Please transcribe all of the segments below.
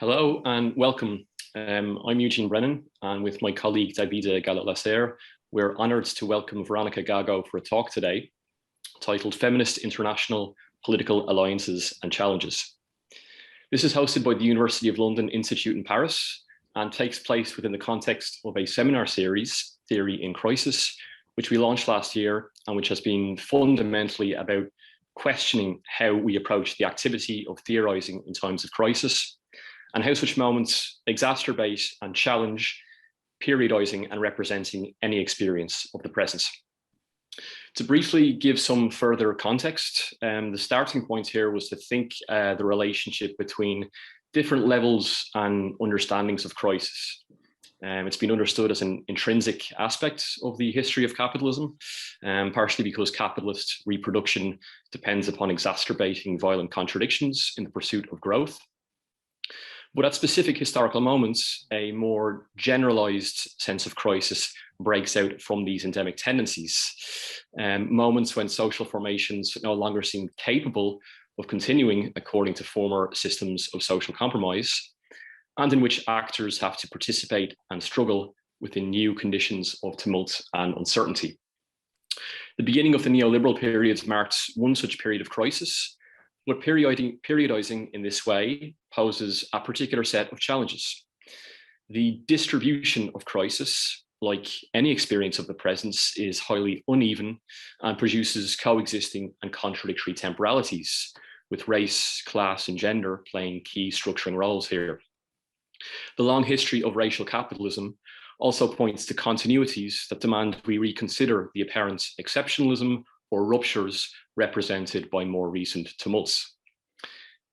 Hello and welcome. I'm Eugene Brennan, and with my colleague Davide Gallo-Lasser, we're honoured to welcome Verónica Gago for a talk today titled Feminist International, Political Alliances and Challenges. This is hosted by the University of London Institute in Paris and takes place within the context of a seminar series, Theory in Crisis, which we launched last year and which has been fundamentally about questioning how we approach the activity of theorising in times of crisis, and how such moments exacerbate and challenge periodizing and representing any experience of the present. To briefly give some further context, the starting point here was to think the relationship between different levels and understandings of crisis. It's been understood as an intrinsic aspect of the history of capitalism, partially because capitalist reproduction depends upon exacerbating violent contradictions in the pursuit of growth. But at specific historical moments, a more generalized sense of crisis breaks out from these endemic tendencies. Moments when social formations no longer seem capable of continuing according to former systems of social compromise, and in which actors have to participate and struggle within new conditions of tumult and uncertainty. The beginning of the neoliberal period marked one such period of crisis, but periodizing in this way poses a particular set of challenges. The distribution of crisis, like any experience of the present, is highly uneven and produces coexisting and contradictory temporalities, with race, class, and gender playing key structuring roles here. The long history of racial capitalism also points to continuities that demand we reconsider the apparent exceptionalism or ruptures represented by more recent tumults.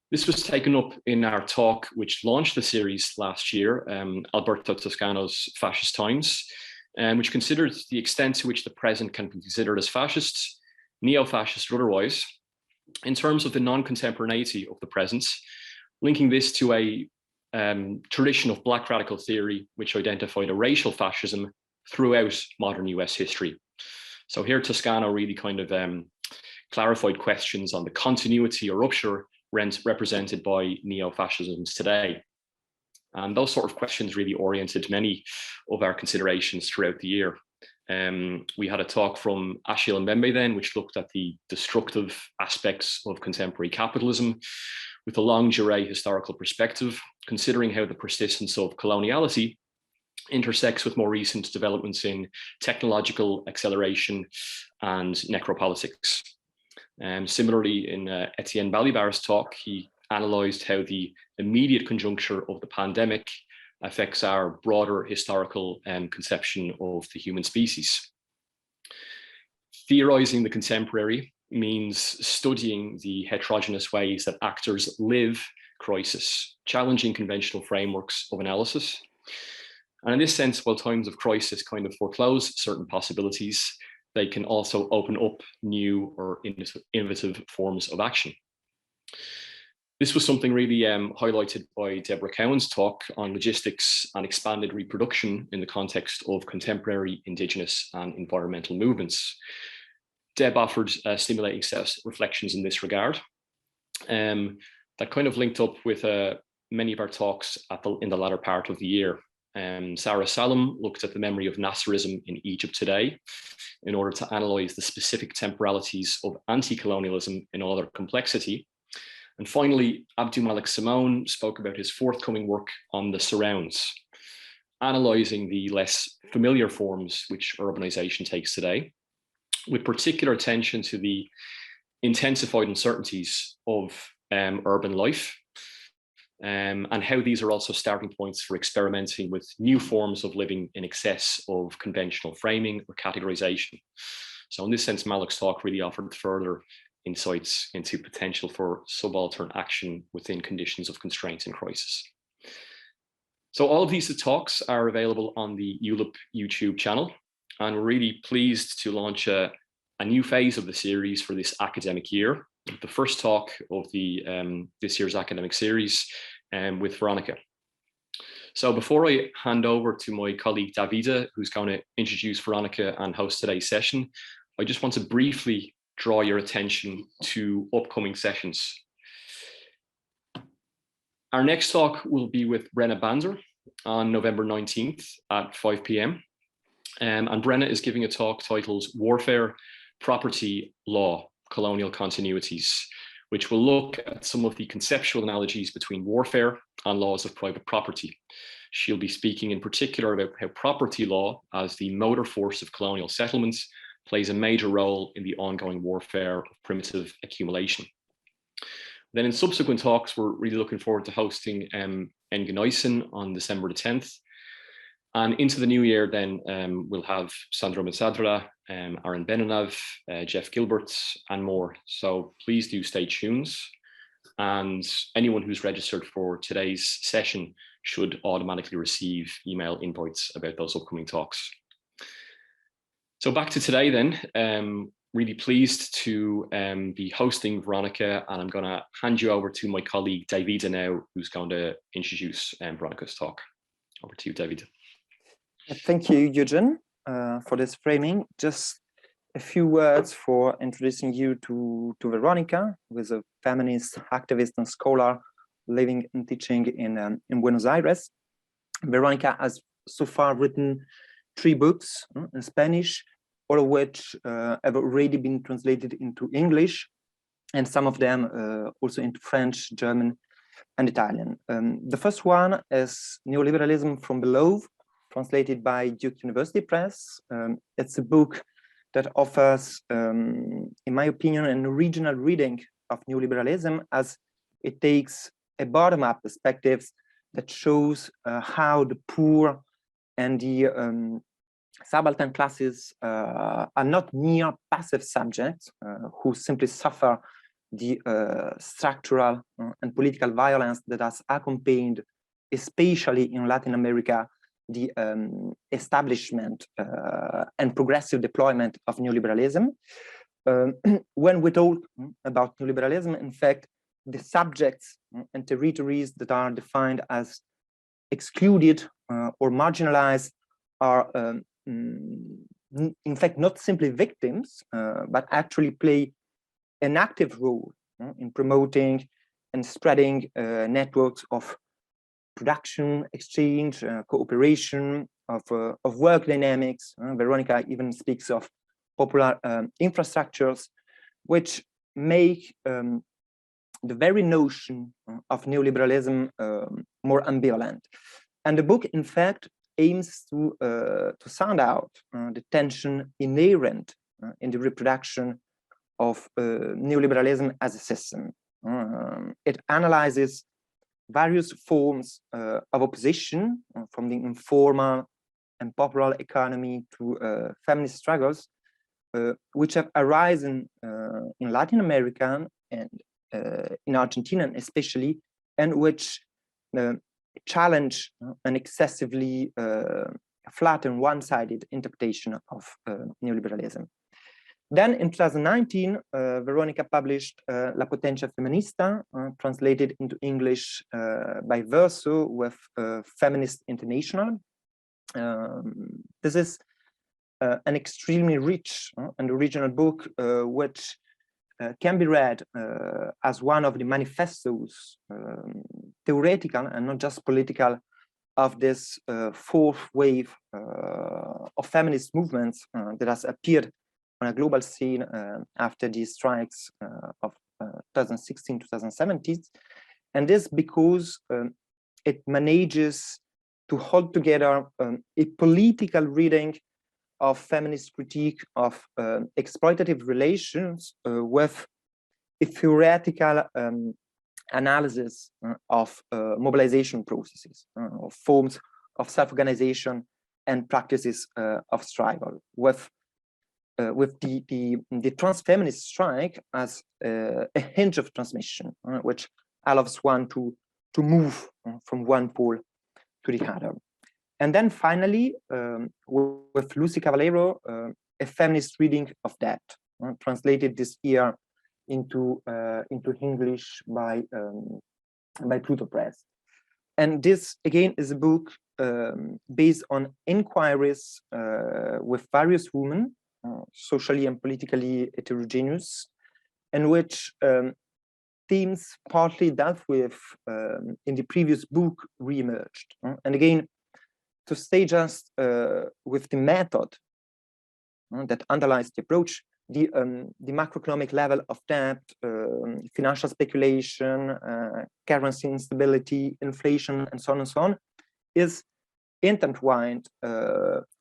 This was taken up in our talk, which launched the series last year, Alberto Toscano's Fascist Times, which considered the extent to which the present can be considered as fascist, neo-fascist or otherwise, in terms of the non-contemporaneity of the present, linking this to a tradition of Black radical theory, which identified a racial fascism throughout modern US history. So here Toscano really kind of clarified questions on the continuity or rupture represented by neo-fascisms today. And those sort of questions really oriented many of our considerations throughout the year. We had a talk from Achille Mbembe then, which looked at the destructive aspects of contemporary capitalism with a longue durée historical perspective, considering how the persistence of coloniality intersects with more recent developments in technological acceleration and necropolitics. Similarly, in Etienne Balibar's talk, he analysed how the immediate conjuncture of the pandemic affects our broader historical conception of the human species. Theorising the contemporary means studying the heterogeneous ways that actors live crisis, challenging conventional frameworks of analysis. And in this sense, while times of crisis kind of foreclose certain possibilities, they can also open up new or innovative forms of action. This was something really highlighted by Deborah Cowan's talk on logistics and expanded reproduction in the context of contemporary Indigenous and environmental movements. Deb offered a stimulating set of reflections in this regard that kind of linked up with many of our talks in the latter part of the year. Sarah Salem looked at the memory of Nasserism in Egypt today in order to analyse the specific temporalities of anti-colonialism in all their complexity. And finally, Abdou Malik Simone spoke about his forthcoming work on the surrounds, analysing the less familiar forms which urbanisation takes today, with particular attention to the intensified uncertainties of urban life, and how these are also starting points for experimenting with new forms of living in excess of conventional framing or categorization. So in this sense, Malik's talk really offered further insights into potential for subaltern action within conditions of constraint and crisis. So all of these talks are available on the ULIP YouTube channel, and we're really pleased to launch a new phase of the series for this academic year, the first talk of the this year's academic series with Verónica. So before I hand over to my colleague Davide, who's going to introduce Verónica and host today's session, I just want to briefly draw your attention to upcoming sessions. Our next talk will be with Brenna Banzer on November 19th at 5 p.m. And Brenna is giving a talk titled Warfare, Property, Law, Colonial Continuities, which will look at some of the conceptual analogies between warfare and laws of private property. She'll be speaking in particular about how property law, as the motor force of colonial settlements, plays a major role in the ongoing warfare of primitive accumulation. Then in subsequent talks, we're really looking forward to hosting Nguyen on December the 10th. And into the new year, then we'll have Sandro Mesadra, Aaron Beninav, Jeff Gilbert, and more. So please do stay tuned. And anyone who's registered for today's session should automatically receive email invites about those upcoming talks. So back to today then, really pleased to be hosting Veronica, and I'm going to hand you over to my colleague Davida now, who's going to introduce Veronica's talk. Over to you, Davida. Thank you, Eugene, for this framing. Just a few words for introducing you to Veronica, who is a feminist activist and scholar living and teaching in Buenos Aires. Veronica has so far written 3 books in Spanish, all of which have already been translated into English, and some of them also into French, German, and Italian. The first one is Neoliberalism from Below, translated by Duke University Press. It's a book that offers, in my opinion, an original reading of neoliberalism, as it takes a bottom-up perspective that shows how the poor and the subaltern classes are not mere passive subjects who simply suffer the structural and political violence that has accompanied, especially in Latin America, the establishment and progressive deployment of neoliberalism. When we talk about neoliberalism, in fact, the subjects and territories that are defined as excluded or marginalized are in fact not simply victims, but actually play an active role in promoting and spreading networks of production, exchange, cooperation, of work dynamics. Veronica even speaks of popular infrastructures, which make the very notion of neoliberalism more ambivalent. And the book, in fact, aims to sound out the tension inherent in the reproduction of neoliberalism as a system. It analyzes various forms of opposition, from the informal and popular economy to feminist struggles, which have arisen in Latin America and in Argentina especially, and which challenge an excessively flat and one-sided interpretation of neoliberalism. Then in 2019, Veronica published La Potencia Feminista, translated into English by Verso with Feminist International. This is an extremely rich and original book, which can be read as one of the manifestos, theoretical and not just political, of this fourth wave of feminist movements that has appeared on a global scene after the strikes of 2016-2017. And this because it manages to hold together a political reading of feminist critique of exploitative relations with a theoretical analysis of mobilization processes, of forms of self-organization and practices of struggle, with the trans-feminist strike as a hinge of transmission, which allows one to move from one pole to the other. And then finally, with Lucy Cavallero, a feminist reading of that, translated this year into English by Pluto Press. And this again is a book based on inquiries with various women, socially and politically heterogeneous, in which themes partly dealt with in the previous book re-emerged. And again, to stay just with the method that underlies the approach, the macroeconomic level of debt, financial speculation, currency instability, inflation, and so on, is intertwined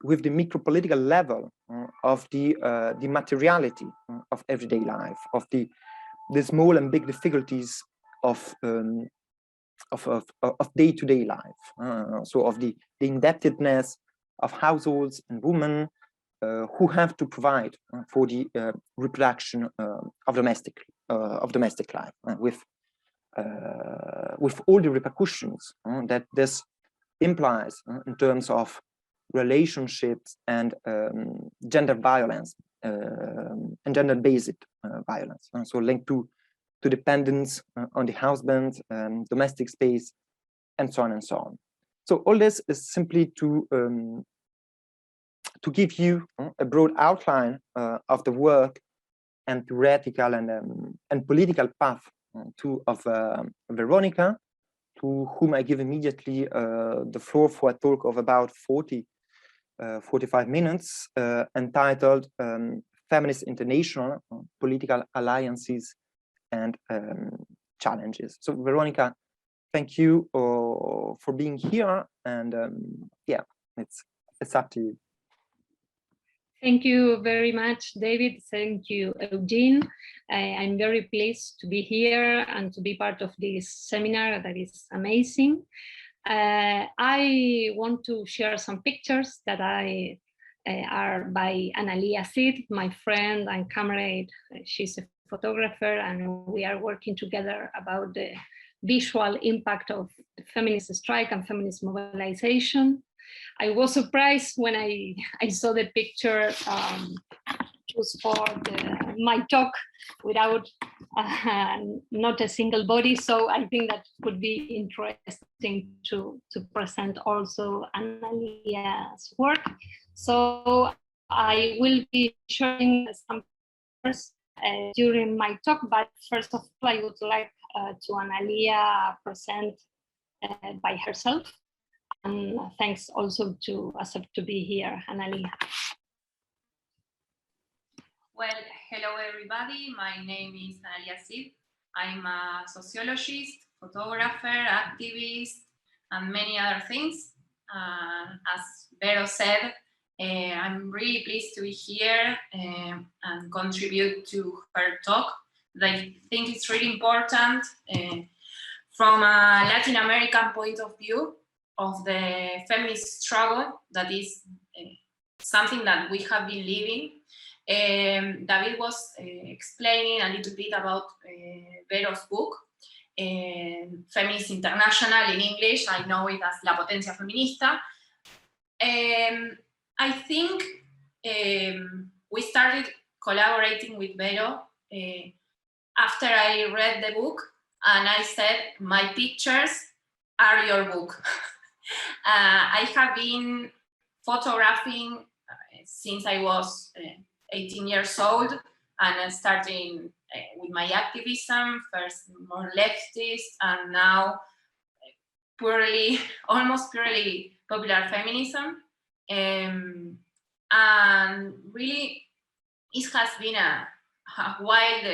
with the micropolitical level of the materiality of everyday life, of the small and big difficulties of day-to-day life. So of the indebtedness of households and women who have to provide for the reproduction of domestic life, with all the repercussions that this implies in terms of relationships and gender violence and gender-based violence. So linked to dependence on the husband, domestic space, and so on and so on. So all this is simply to give you a broad outline of the work and theoretical and political path of Verónica, to whom I give immediately the floor for a talk of about 45 minutes, entitled Feminist International, Political Alliances and Challenges. So Verónica, thank you for being here, and yeah, it's up to you. Thank you very much, David. Thank you, Eugene. I'm very pleased to be here and to be part of this seminar that is amazing. I want to share some pictures that are by Analia Sid, my friend and comrade. She's a photographer, and we are working together about the visual impact of the feminist strike and feminist mobilization. I was surprised when I saw the picture choose for my talk without not a single body. So I think that could be interesting to present also Analia's work. So I will be sharing some pictures during my talk, but first of all, I would like to Analia present by herself. And thanks also to accept to be here, Analia. Well, hello everybody. My name is Analia Sid. I'm a sociologist, photographer, activist, and many other things. As Vero said, I'm really pleased to be here and contribute to her talk. I think it's really important from a Latin American point of view of the feminist struggle, that is something that we have been living. David was explaining a little bit about Vero's book, Feminist International in English. I know it as La Potencia Feminista. I think we started collaborating with Vero after I read the book, and I said, my pictures are your book. I have been photographing since I was 18 years old, and starting with my activism, first more leftist, and now almost purely popular feminism. And really, it has been a wild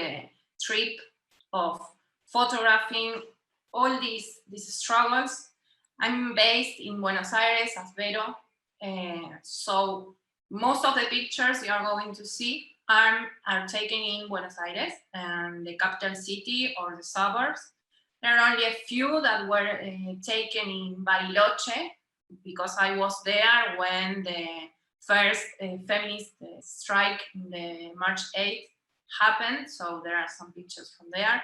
trip of photographing all these struggles. I'm based in Buenos Aires as Vero, so most of the pictures you are going to see are taken in Buenos Aires, and the capital city or the suburbs. There are only a few that were taken in Bariloche, because I was there when the first feminist strike in the March 8th happened, so there are some pictures from there.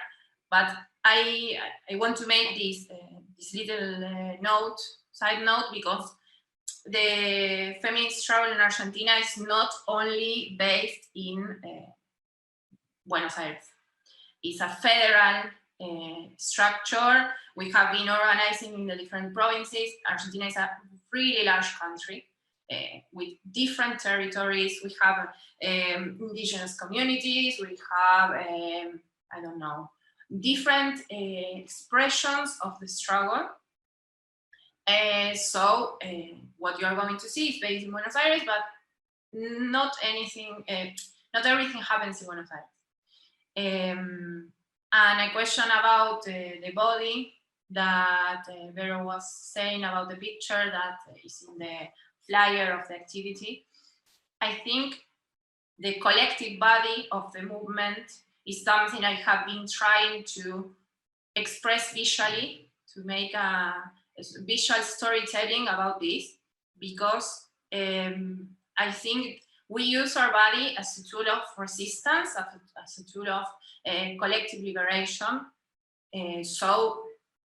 But I want to make this little side note, because the feminist struggle in Argentina is not only based in Buenos Aires. It's a federal structure. We have been organizing in the different provinces. Argentina is a really large country with different territories. We have indigenous communities. We have, I don't know, different expressions of the struggle. So what you are going to see is based in Buenos Aires, but not everything happens in Buenos Aires. And a question about the body that Vero was saying about the picture that is in the flyer of the activity. I think the collective body of the movement is something I have been trying to express visually, to make a visual storytelling about this, because I think we use our body as a tool of resistance, as a tool of collective liberation. So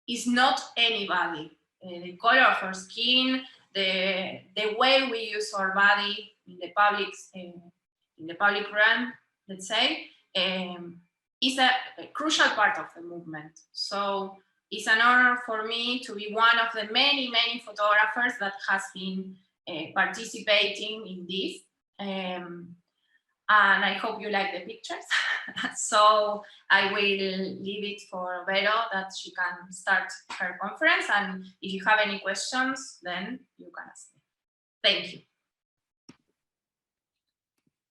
it's not anybody. The color of our skin, the way we use our body in the public realm, let's say, is a crucial part of the movement. So it's an honor for me to be one of the many, many photographers that has been participating in this. And I hope you like the pictures. So I will leave it for Vero that she can start her conference. And if you have any questions, then you can ask me. Thank you.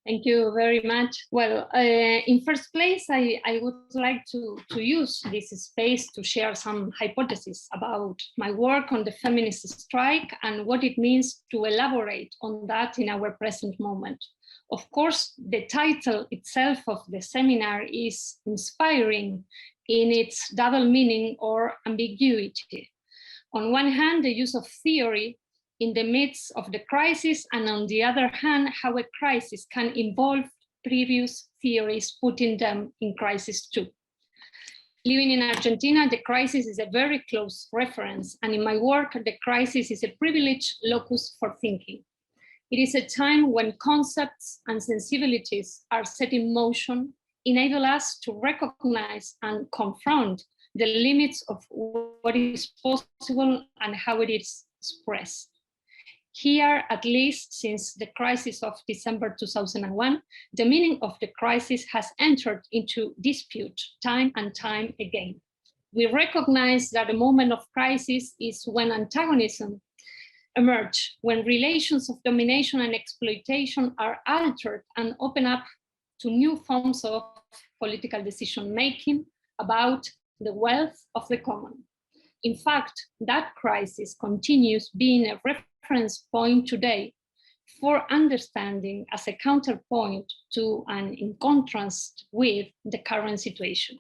Thank you very much. Well, in first place, I would like to use this space to share some hypotheses about my work on the feminist strike and what it means to elaborate on that in our present moment. Of course, the title itself of the seminar is inspiring in its double meaning or ambiguity. On one hand, the use of theory in the midst of the crisis, and on the other hand, how a crisis can involve previous theories, putting them in crisis too. Living in Argentina, the crisis is a very close reference, and in my work, the crisis is a privileged locus for thinking. It is a time when concepts and sensibilities are set in motion, enable us to recognize and confront the limits of what is possible and how it is expressed. Here, at least since the crisis of December 2001, the meaning of the crisis has entered into dispute time and time again. We recognize that a moment of crisis is when antagonism emerge, when relations of domination and exploitation are altered and open up to new forms of political decision-making about the wealth of the common. In fact, that crisis continues being a reference point today for understanding as a counterpoint to and in contrast with the current situation.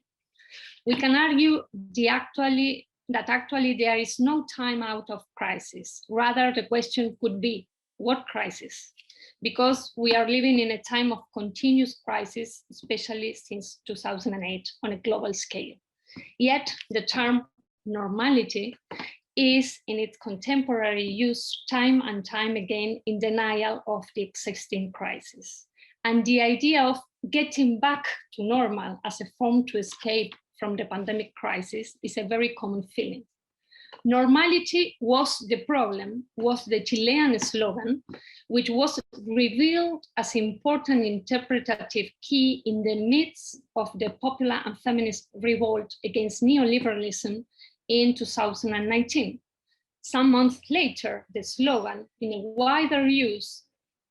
We can argue that actually there is no time out of crisis. Rather, the question could be, what crisis? Because we are living in a time of continuous crisis, especially since 2008 on a global scale. Yet the term normality is in its contemporary use time and time again in denial of the existing crisis. And the idea of getting back to normal as a form to escape from the pandemic crisis is a very common feeling. Normality was the problem, was the Chilean slogan, which was revealed as important interpretative key in the midst of the popular and feminist revolt against neoliberalism in 2019. Some months later, the slogan, in a wider use,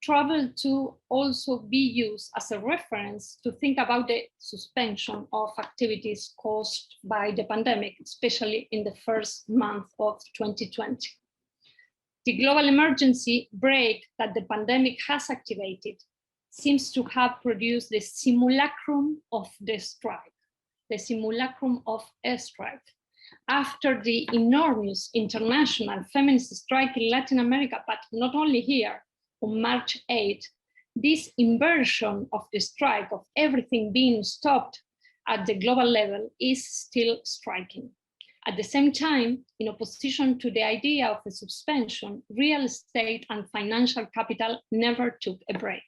traveled to also be used as a reference to think about the suspension of activities caused by the pandemic, especially in the first month of 2020. The global emergency break that the pandemic has activated seems to have produced the simulacrum of the strike, the simulacrum of a strike. After the enormous international feminist strike in Latin America, but not only here, on March 8, this inversion of the strike, of everything being stopped at the global level, is still striking. At the same time, in opposition to the idea of a suspension, real estate and financial capital never took a break.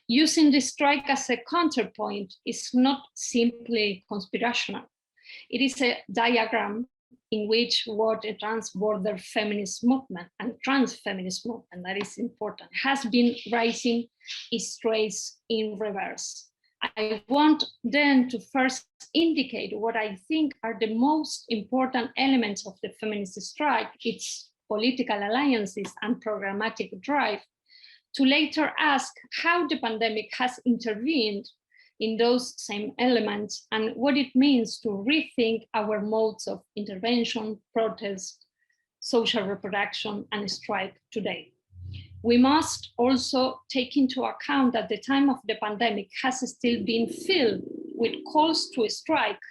Using the strike as a counterpoint is not simply conspirational. It is a diagram in which what a trans-border feminist movement and trans-feminist movement, that is important, has been rising its race in reverse. I want then to first indicate what I think are the most important elements of the feminist strike, its political alliances and programmatic drive, to later ask how the pandemic has intervened in those same elements and what it means to rethink our modes of intervention, protest, social reproduction, and strike today. We must also take into account that the time of the pandemic has still been filled with calls to strike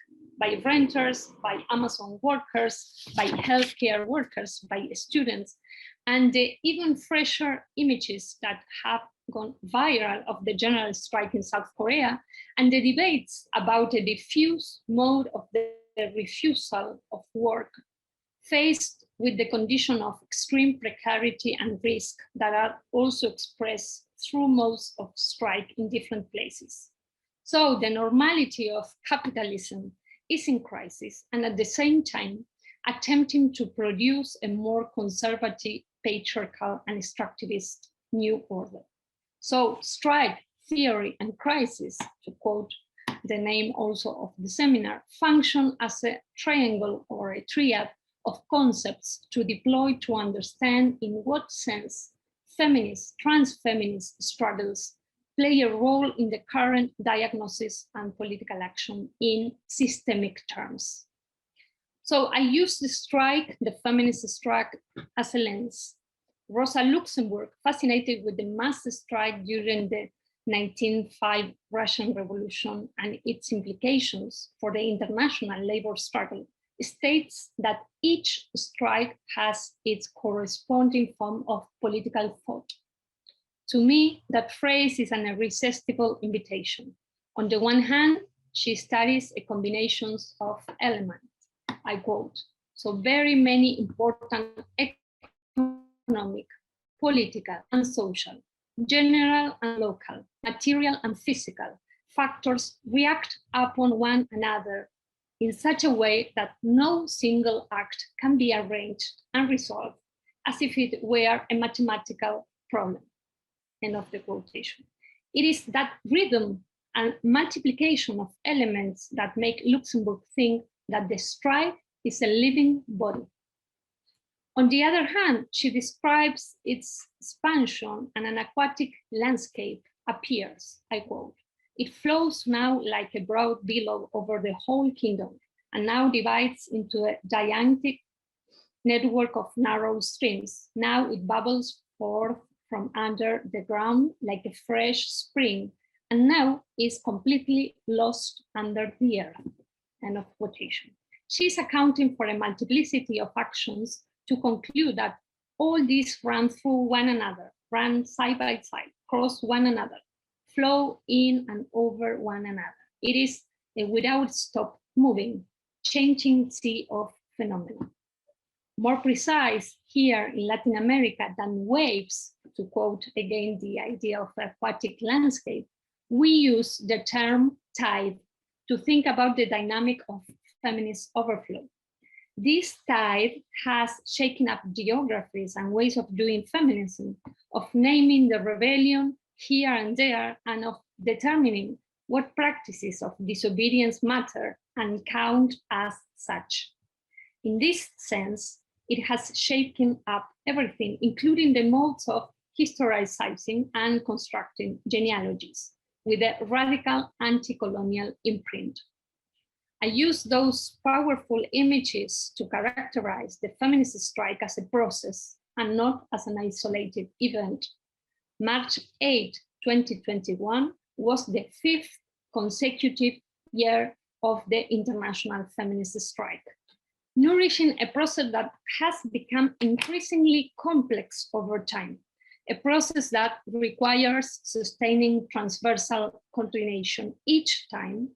by renters, by Amazon workers, by healthcare workers, by students, and the even fresher images that have gone viral of the general strike in South Korea, and the debates about a diffuse mode of the refusal of work faced with the condition of extreme precarity and risk that are also expressed through modes of strike in different places. So the normality of capitalism is in crisis, and at the same time, attempting to produce a more conservative, patriarchal, and extractivist new order. So strike, theory, and crisis, to quote the name also of the seminar, function as a triangle or a triad of concepts to deploy to understand in what sense feminist, trans-feminist struggles play a role in the current diagnosis and political action in systemic terms. So I use the strike, the feminist strike, as a lens. Rosa Luxemburg, fascinated with the mass strike during the 1905 Russian Revolution and its implications for the international labor struggle, states that each strike has its corresponding form of political thought. To me, that phrase is an irresistible invitation. On the one hand, she studies a combination of elements. I quote, so very many important economic, political, and social, general and local, material and physical factors react upon one another in such a way that no single act can be arranged and resolved as if it were a mathematical problem. End of the quotation. It is that rhythm and multiplication of elements that make Luxemburg think that the strike is a living body. On the other hand, she describes its expansion and an aquatic landscape appears, I quote, it flows now like a broad billow over the whole kingdom and now divides into a gigantic network of narrow streams. Now it bubbles forth from under the ground like a fresh spring and now is completely lost under the earth. End of quotation. She's accounting for a multiplicity of actions to conclude that all these run through one another, run side by side, cross one another, flow in and over one another. It is a without stop moving, changing sea of phenomena. More precise here in Latin America than waves, to quote again the idea of aquatic landscape, we use the term tide to think about the dynamic of feminist overflow. This tide has shaken up geographies and ways of doing feminism, of naming the rebellion here and there, and of determining what practices of disobedience matter and count as such. In this sense, it has shaken up everything, including the modes of historicizing and constructing genealogies with a radical anti-colonial imprint. I use those powerful images to characterize the feminist strike as a process and not as an isolated event. March 8, 2021 was the 5th consecutive year of the international feminist strike, nourishing a process that has become increasingly complex over time, a process that requires sustaining transversal coordination each time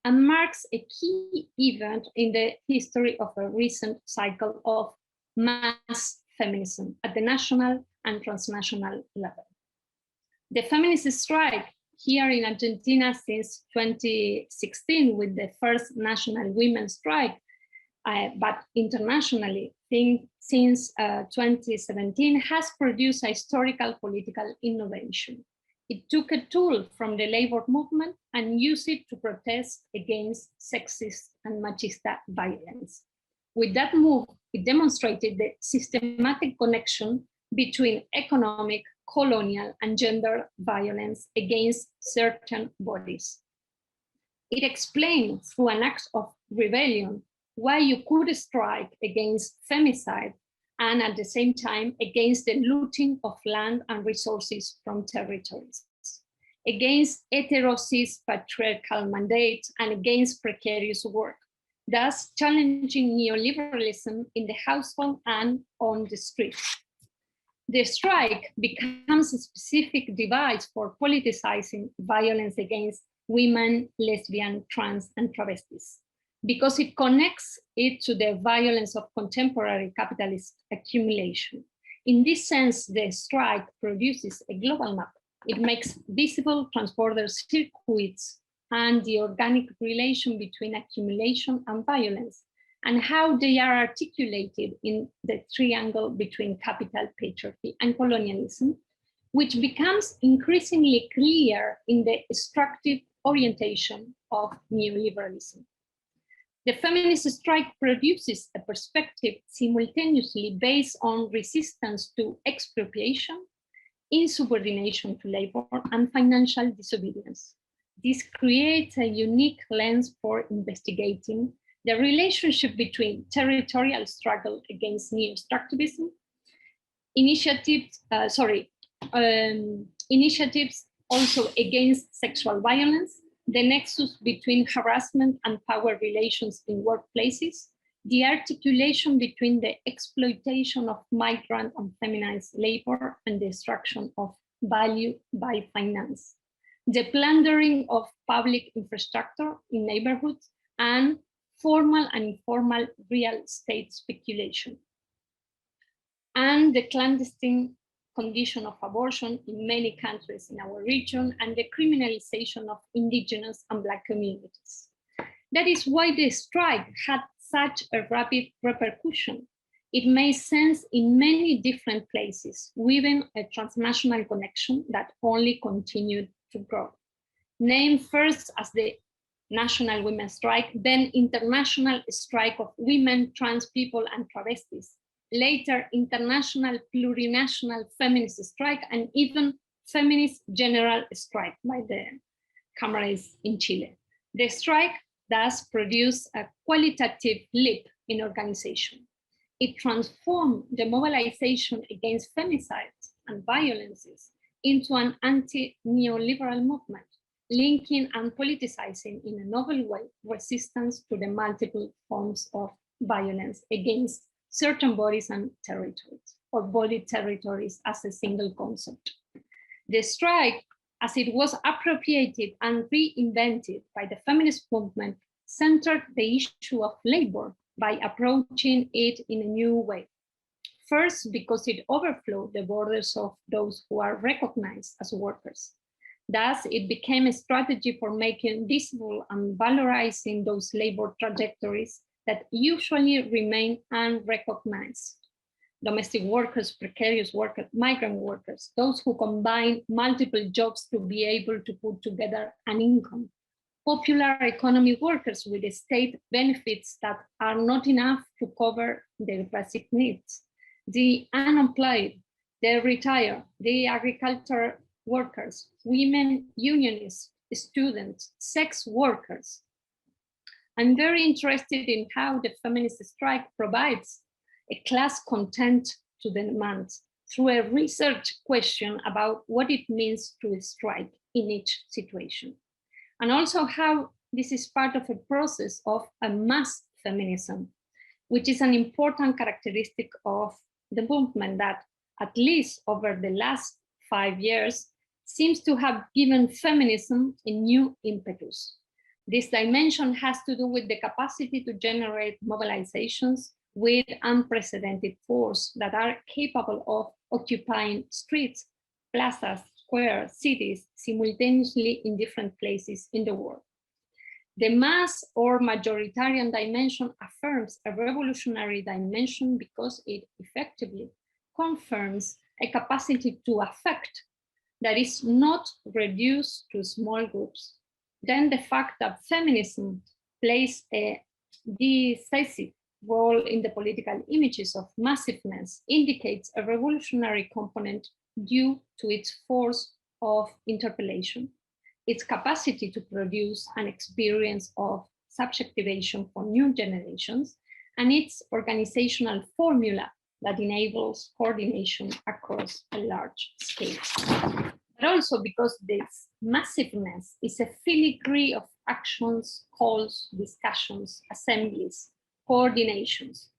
and marks a key event in the history of a recent cycle of mass feminism at the national and transnational level. The feminist strike here in Argentina since 2016 with the first national women's strike, but internationally since 2017 has produced a historical political innovation. It took a tool from the labor movement and used it to protest against sexist and machista violence. With that move, it demonstrated the systematic connection between economic, colonial, and gender violence against certain bodies. It explained through an act of rebellion why you could strike against femicide and at the same time against the looting of land and resources from territories, against heterosis patriarchal mandates and against precarious work, thus challenging neoliberalism in the household and on the street. The strike becomes a specific device for politicizing violence against women, lesbian, trans, and travestis, because it connects it to the violence of contemporary capitalist accumulation. In this sense, the strike produces a global map. It makes visible transborder circuits and the organic relation between accumulation and violence, and how they are articulated in the triangle between capital, patriarchy, and colonialism, which becomes increasingly clear in the extractive orientation of neoliberalism. The feminist strike produces a perspective simultaneously based on resistance to expropriation, insubordination to labor, and financial disobedience. This creates a unique lens for investigating the relationship between territorial struggle against neo-extractivism, initiatives also against sexual violence, the nexus between harassment and power relations in workplaces, the articulation between the exploitation of migrant and feminized labor and the extraction of value by finance, the plundering of public infrastructure in neighborhoods, and formal and informal real estate speculation, and the clandestine condition of abortion in many countries in our region, and the criminalization of indigenous and Black communities. That is why the strike had such a rapid repercussion. It made sense in many different places, weaving a transnational connection that only continued to grow. Named first as the National Women's Strike, then International Strike of Women, Trans People, and Travestis, later International Plurinational Feminist Strike, and even Feminist General Strike by the comrades in Chile. The strike thus produced a qualitative leap in organization. It transformed the mobilization against femicides and violences into an anti-neoliberal movement, linking and politicizing in a novel way resistance to the multiple forms of violence against certain bodies and territories, or body territories as a single concept. The strike, as it was appropriated and reinvented by the feminist movement, centered the issue of labor by approaching it in a new way. First, because it overflowed the borders of those who are recognized as workers. Thus, it became a strategy for making visible and valorizing those labor trajectories that usually remain unrecognized. Domestic workers, precarious workers, migrant workers, those who combine multiple jobs to be able to put together an income. Popular economy workers with state benefits that are not enough to cover their basic needs. The unemployed, the retired, the agricultural workers, women unionists, students, sex workers. I'm very interested in how the feminist strike provides a class content to the demand through a research question about what it means to strike in each situation. And also how this is part of a process of a mass feminism, which is an important characteristic of the movement that, at least over the last 5 years, seems to have given feminism a new impetus. This dimension has to do with the capacity to generate mobilizations with unprecedented force that are capable of occupying streets, plazas, squares, cities simultaneously in different places in the world. The mass or majoritarian dimension affirms a revolutionary dimension because it effectively confirms a capacity to affect that is not reduced to small groups, then the fact that feminism plays a decisive role in the political images of massiveness indicates a revolutionary component due to its force of interpellation, its capacity to produce an experience of subjectivation for new generations, and its organizational formula that enables coordination across a large scale. But also because this massiveness is a filigree of actions, calls, discussions, assemblies, coordinations.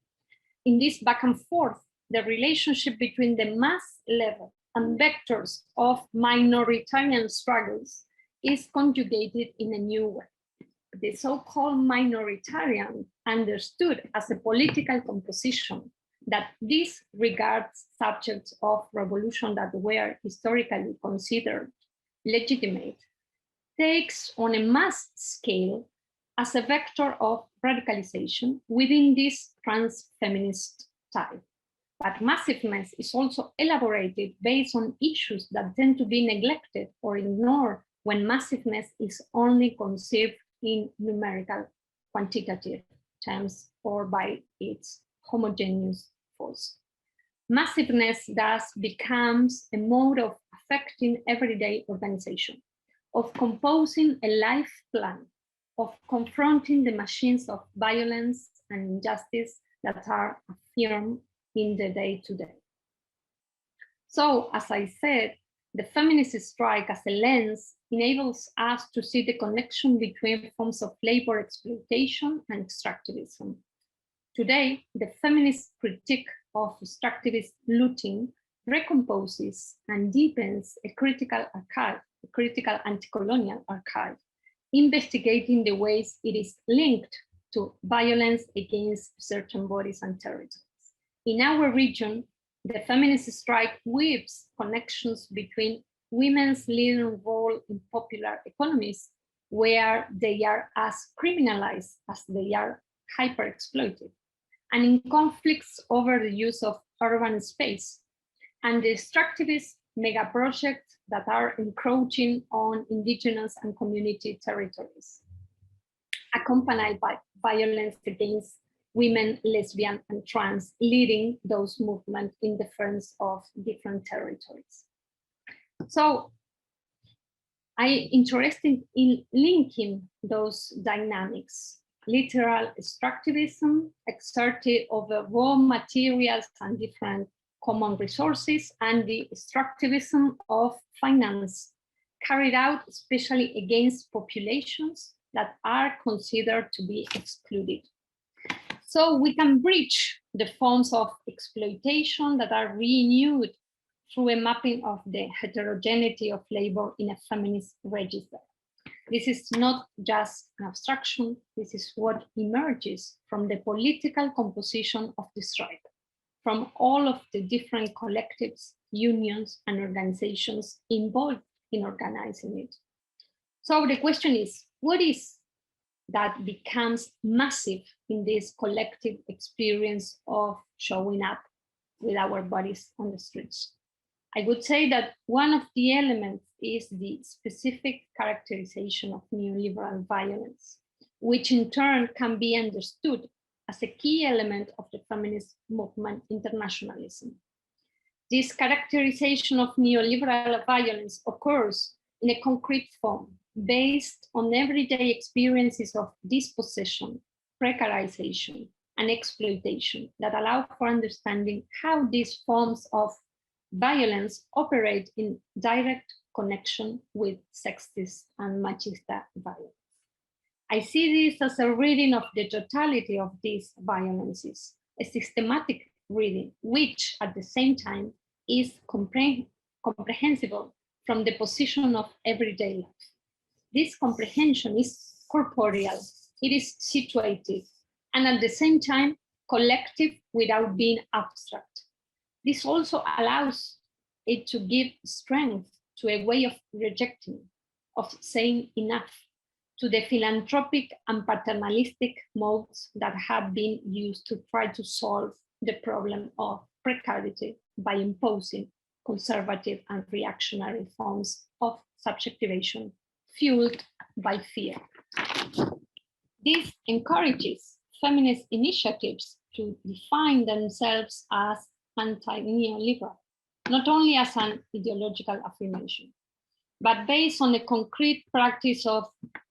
In this back and forth, the relationship between the mass level and vectors of minoritarian struggles is conjugated in a new way. The so-called minoritarian, understood as a political composition that disregards subjects of revolution that were historically considered legitimate, takes on a mass scale as a vector of radicalization within this trans-feminist type. But massiveness is also elaborated based on issues that tend to be neglected or ignored when massiveness is only conceived in numerical quantitative terms or by its homogeneous force. Massiveness thus becomes a mode of affecting everyday organization, of composing a life plan, of confronting the machines of violence and injustice that are affirmed in the day-to-day. So, as I said, the feminist strike as a lens enables us to see the connection between forms of labor exploitation and extractivism. Today, the feminist critique of extractivist looting recomposes and deepens a critical archive, a critical anti-colonial archive, investigating the ways it is linked to violence against certain bodies and territories. In our region, the feminist strike weaves connections between women's leading role in popular economies, where they are as criminalized as they are hyper-exploited, and in conflicts over the use of urban space, and the extractivist mega projects that are encroaching on indigenous and community territories, accompanied by violence against women, lesbian, and trans, leading those movements in defense of different territories. So I'm interested in linking those dynamics, literal extractivism exerted over raw materials and different common resources, and the extractivism of finance carried out especially against populations that are considered to be excluded. So we can bridge the forms of exploitation that are renewed through a mapping of the heterogeneity of labor in a feminist register. This is not just an abstraction, this is what emerges from the political composition of the strike, from all of the different collectives, unions, and organizations involved in organizing it. So the question is, what is that becomes massive in this collective experience of showing up with our bodies on the streets? I would say that one of the elements is the specific characterization of neoliberal violence, which in turn can be understood as a key element of the feminist movement internationalism. This characterization of neoliberal violence occurs in a concrete form, based on everyday experiences of dispossession, precarization, and exploitation that allow for understanding how these forms of violence operate in direct connection with sexist and machista violence. I see this as a reading of the totality of these violences, a systematic reading, which at the same time is comprehensible from the position of everyday life. This comprehension is corporeal, it is situated, and at the same time collective without being abstract. This also allows it to give strength to a way of rejecting, of saying enough, to the philanthropic and paternalistic modes that have been used to try to solve the problem of precarity by imposing conservative and reactionary forms of subjectivation fueled by fear. This encourages feminist initiatives to define themselves as anti-neoliberal, not only as an ideological affirmation, but based on the concrete practice of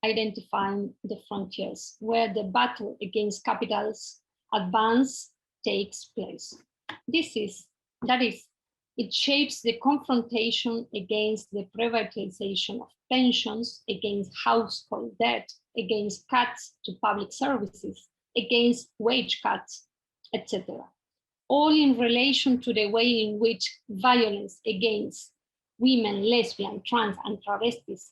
identifying the frontiers where the battle against capital's advance takes place. That is, it shapes the confrontation against the privatization of pensions, against household debt, against cuts to public services, against wage cuts, etc. All in relation to the way in which violence against women, lesbian, trans, and travestis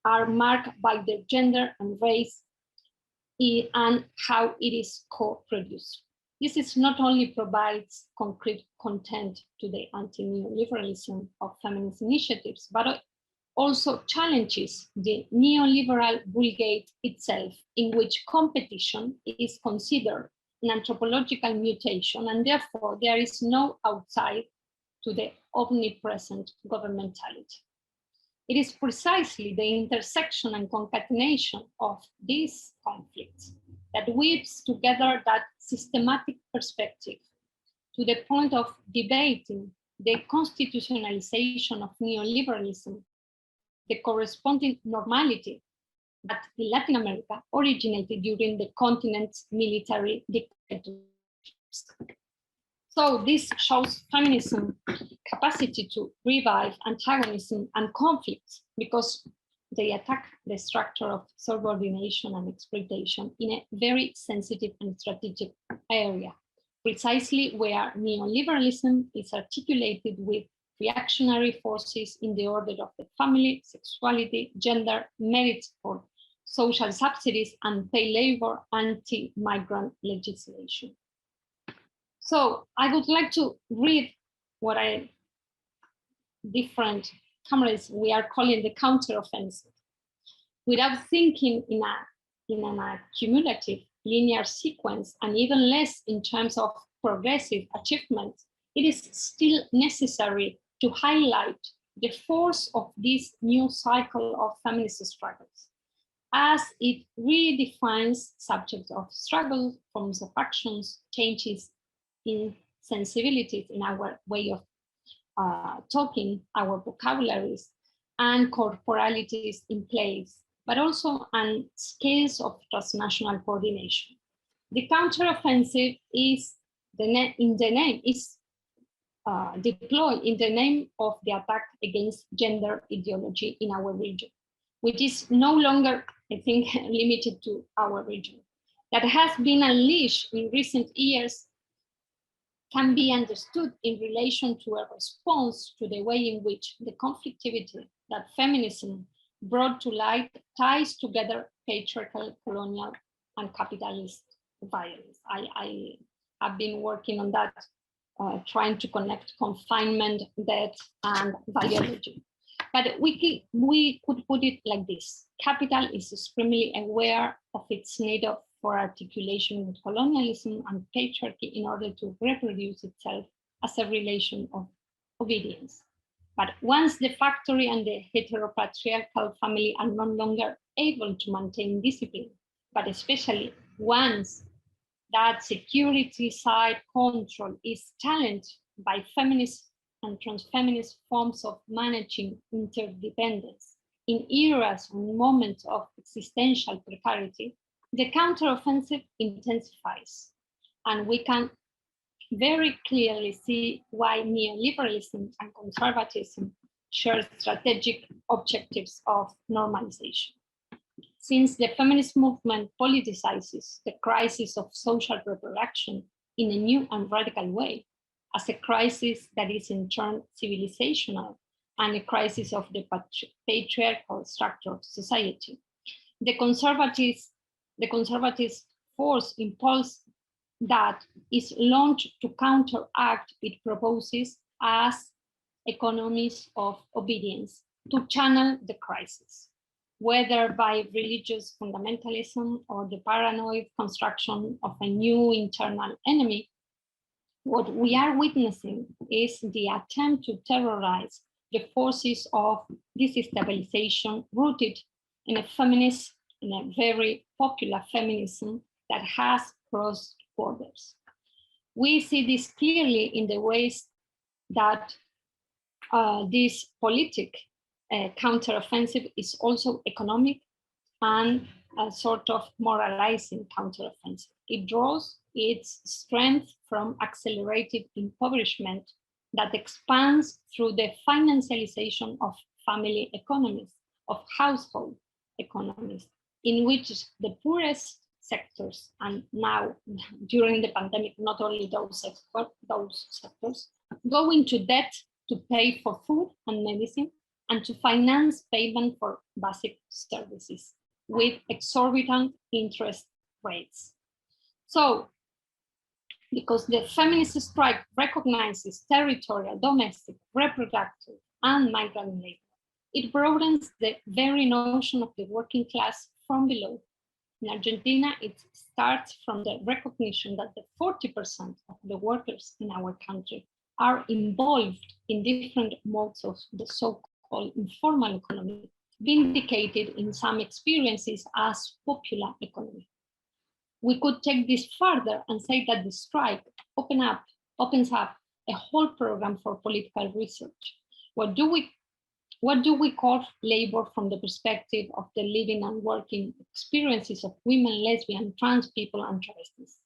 are marked by their gender and race, and how it is co-produced. This not only provides concrete content to the anti-neoliberalism of feminist initiatives, but also challenges the neoliberal vulgate itself, in which competition is considered an anthropological mutation, and therefore there is no outside to the omnipresent governmentality. It is precisely the intersection and concatenation of these conflicts that weaves together that systematic perspective to the point of debating the constitutionalization of neoliberalism, the corresponding normality that in Latin America originated during the continent's military dictatorships. So this shows feminism's capacity to revive antagonism and conflicts because they attack the structure of subordination and exploitation in a very sensitive and strategic area, precisely where neoliberalism is articulated with reactionary forces in the order of the family, sexuality, gender, merits for social subsidies, and pay labor anti-migrant legislation. So I would like to read what different comrades we are calling the counteroffensive. Without thinking in an cumulative linear sequence, and even less in terms of progressive achievements, it is still necessary to highlight the force of this new cycle of feminist struggles, as it redefines subjects of struggle, forms of actions, changes in sensibilities in our way of talking, our vocabularies, and corporalities in place, but also on scales of transnational coordination. The counteroffensive is deployed in the name of the attack against gender ideology in our region, which is no longer, I think, limited to our region, that has been unleashed in recent years, can be understood in relation to a response to the way in which the conflictivity that feminism brought to light ties together patriarchal, colonial, and capitalist violence. I have been working on that, trying to connect confinement, death, and biology. But we could put it like this: capital is supremely aware of its need for articulation with colonialism and patriarchy in order to reproduce itself as a relation of obedience. But once the factory and the heteropatriarchal family are no longer able to maintain discipline, but especially once that security side control is challenged by feminist and transfeminist forms of managing interdependence in eras and moments of existential precarity, the counteroffensive intensifies, and we can very clearly see why neoliberalism and conservatism share strategic objectives of normalization. Since the feminist movement politicizes the crisis of social reproduction in a new and radical way, as a crisis that is in turn civilizational and a crisis of the patriarchal structure of society, the conservative force impulse that is launched to counteract it proposes as economies of obedience to channel the crisis, whether by religious fundamentalism or the paranoid construction of a new internal enemy. What we are witnessing is the attempt to terrorize the forces of destabilization rooted in a feminist, in a very popular feminism that has crossed borders. We see this clearly in the ways that this politic counteroffensive is also economic and a sort of moralizing counteroffensive. It draws its strength from accelerated impoverishment that expands through the financialization of family economies, of household economies, in which the poorest sectors, and now during the pandemic, not only those sectors, go into debt to pay for food and medicine and to finance payment for basic services with exorbitant interest rates. So, because the feminist strike recognizes territorial, domestic, reproductive, and migrant labor, it broadens the very notion of the working class from below. In Argentina, it starts from the recognition that the 40% of the workers in our country are involved in different modes of the so-called informal economy, vindicated in some experiences as popular economy. We could take this further and say that the strike opens up a whole program for political research. What do we call labor from the perspective of the living and working experiences of women, lesbian, trans people, and travestis?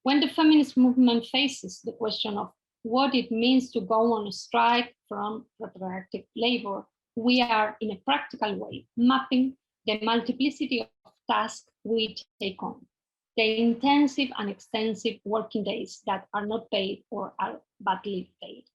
When the feminist movement faces the question of what it means to go on a strike from reproductive labor, we are in a practical way mapping the multiplicity of tasks we take on, the intensive and extensive working days that are not paid or are badly paid.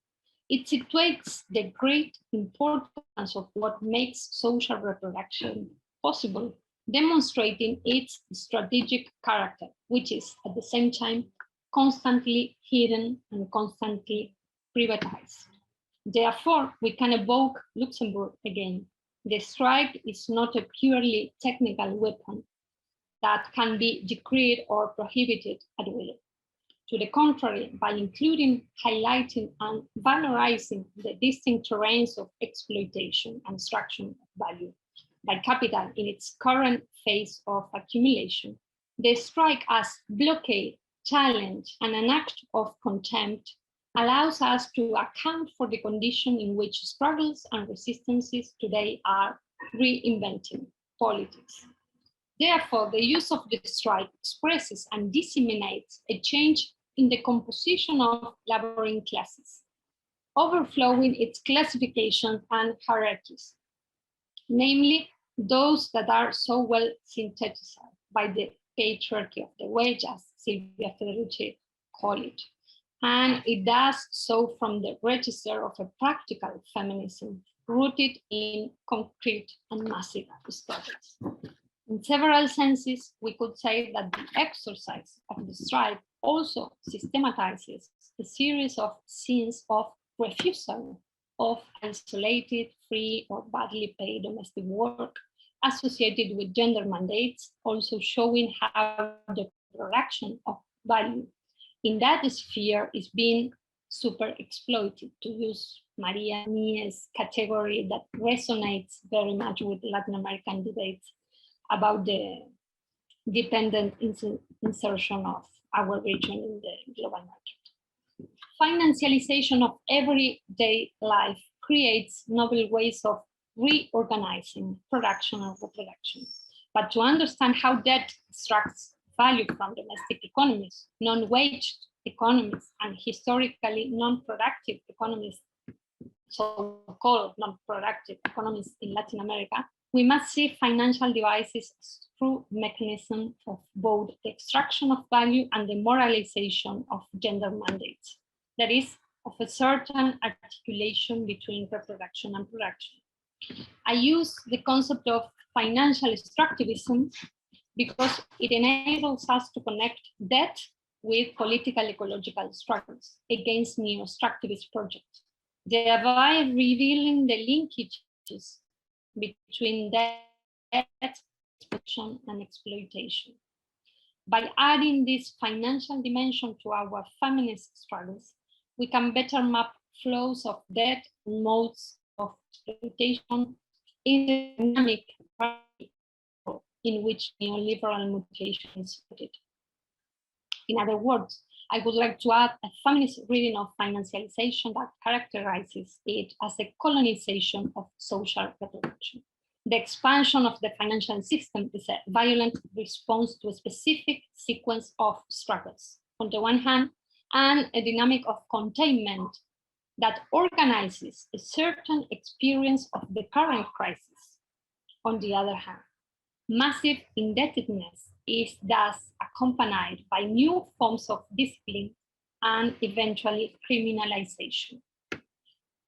It situates the great importance of what makes social reproduction possible, demonstrating its strategic character, which is at the same time constantly hidden and constantly privatized. Therefore, we can evoke Luxembourg again. The strike is not a purely technical weapon that can be decreed or prohibited at will. To the contrary, by including, highlighting, and valorizing the distinct terrains of exploitation and extraction of value by capital in its current phase of accumulation, the strike as blockade, challenge, and an act of contempt allows us to account for the condition in which struggles and resistances today are reinventing politics. Therefore, the use of the strike expresses and disseminates a change in the composition of laboring classes, overflowing its classifications and hierarchies, namely those that are so well synthesized by the patriarchy of the wage, as Silvia Federici called it. And it does so from the register of a practical feminism rooted in concrete and massive struggles. In several senses, we could say that the exercise of the strike also systematizes a series of scenes of refusal of isolated, free, or badly paid domestic work associated with gender mandates, also showing how the production of value in that sphere is being super exploited, to use Maria Nie's category that resonates very much with Latin American debates about the dependent insertion of our region in the global market. Financialization of everyday life creates novel ways of reorganizing production and reproduction. But to understand how debt extracts value from domestic economies, non-wage economies, and historically non-productive economies, so-called non-productive economies in Latin America, we must see financial devices through mechanisms of both the extraction of value and the moralization of gender mandates. That is, of a certain articulation between reproduction and production. I use the concept of financial extractivism because it enables us to connect debt with political ecological struggles against neo-extractivist projects, thereby revealing the linkages between debt, exploitation, and exploitation. By adding this financial dimension to our feminist struggles, we can better map flows of debt and modes of exploitation in the dynamic in which neoliberal mutation is rooted. In other words, I would like to add a feminist reading of financialization that characterizes it as a colonization of social reproduction. The expansion of the financial system is a violent response to a specific sequence of struggles, on the one hand, and a dynamic of containment that organizes a certain experience of the current crisis, on the other hand. Massive indebtedness is thus accompanied by new forms of discipline and eventually criminalization.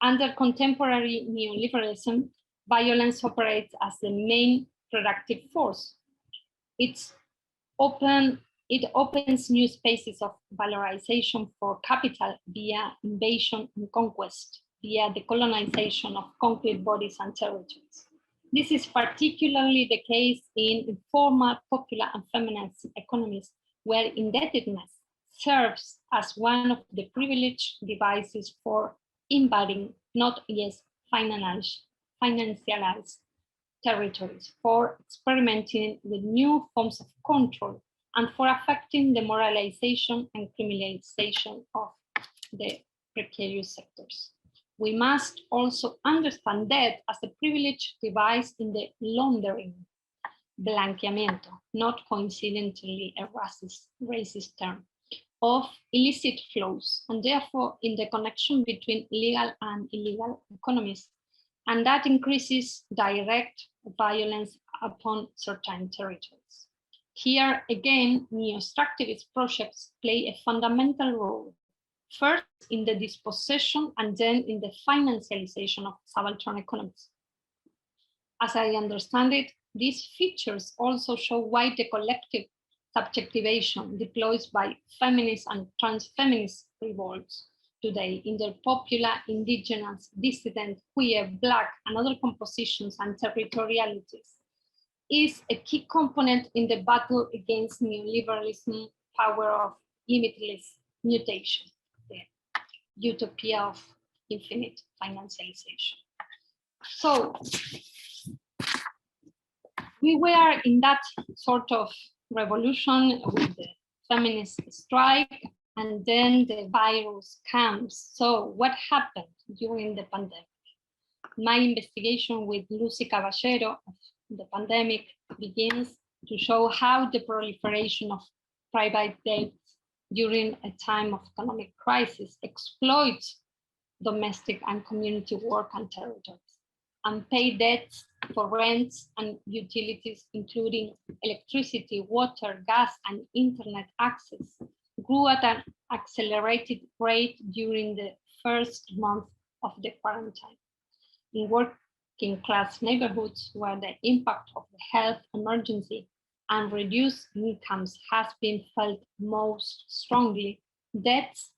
Under contemporary neoliberalism, violence operates as the main productive force. It opens new spaces of valorization for capital via invasion and conquest, via the colonization of concrete bodies and territories. This is particularly the case in informal, popular, and feminist economies, where indebtedness serves as one of the privileged devices for invading not yet financialized territories, for experimenting with new forms of control, and for affecting the moralization and criminalization of the precarious sectors. We must also understand debt as a privileged device in the laundering, blanqueamiento, not coincidentally a racist term, of illicit flows, and therefore in the connection between legal and illegal economies, and that increases direct violence upon certain territories. Here again, neo-extractivist projects play a fundamental role, first in the dispossession and then in the financialization of subaltern economies. As I understand it, these features also show why the collective subjectivation deployed by feminist and trans-feminist revolts today in their popular, indigenous, dissident, queer, Black, and other compositions and territorialities is a key component in the battle against neoliberalism, power of limitless mutation, the utopia of infinite financialization. So we were in that sort of revolution with the feminist strike, and then the virus comes. So what happened during the pandemic? My investigation with Lucy Caballero of the pandemic begins to show how the proliferation of private debt during a time of economic crisis exploits domestic and community work and territories. Unpaid debts for rents and utilities, including electricity, water, gas, and internet access, grew at an accelerated rate during the first month of the quarantine. In working class neighborhoods where the impact of the health emergency and reduced incomes has been felt most strongly, debts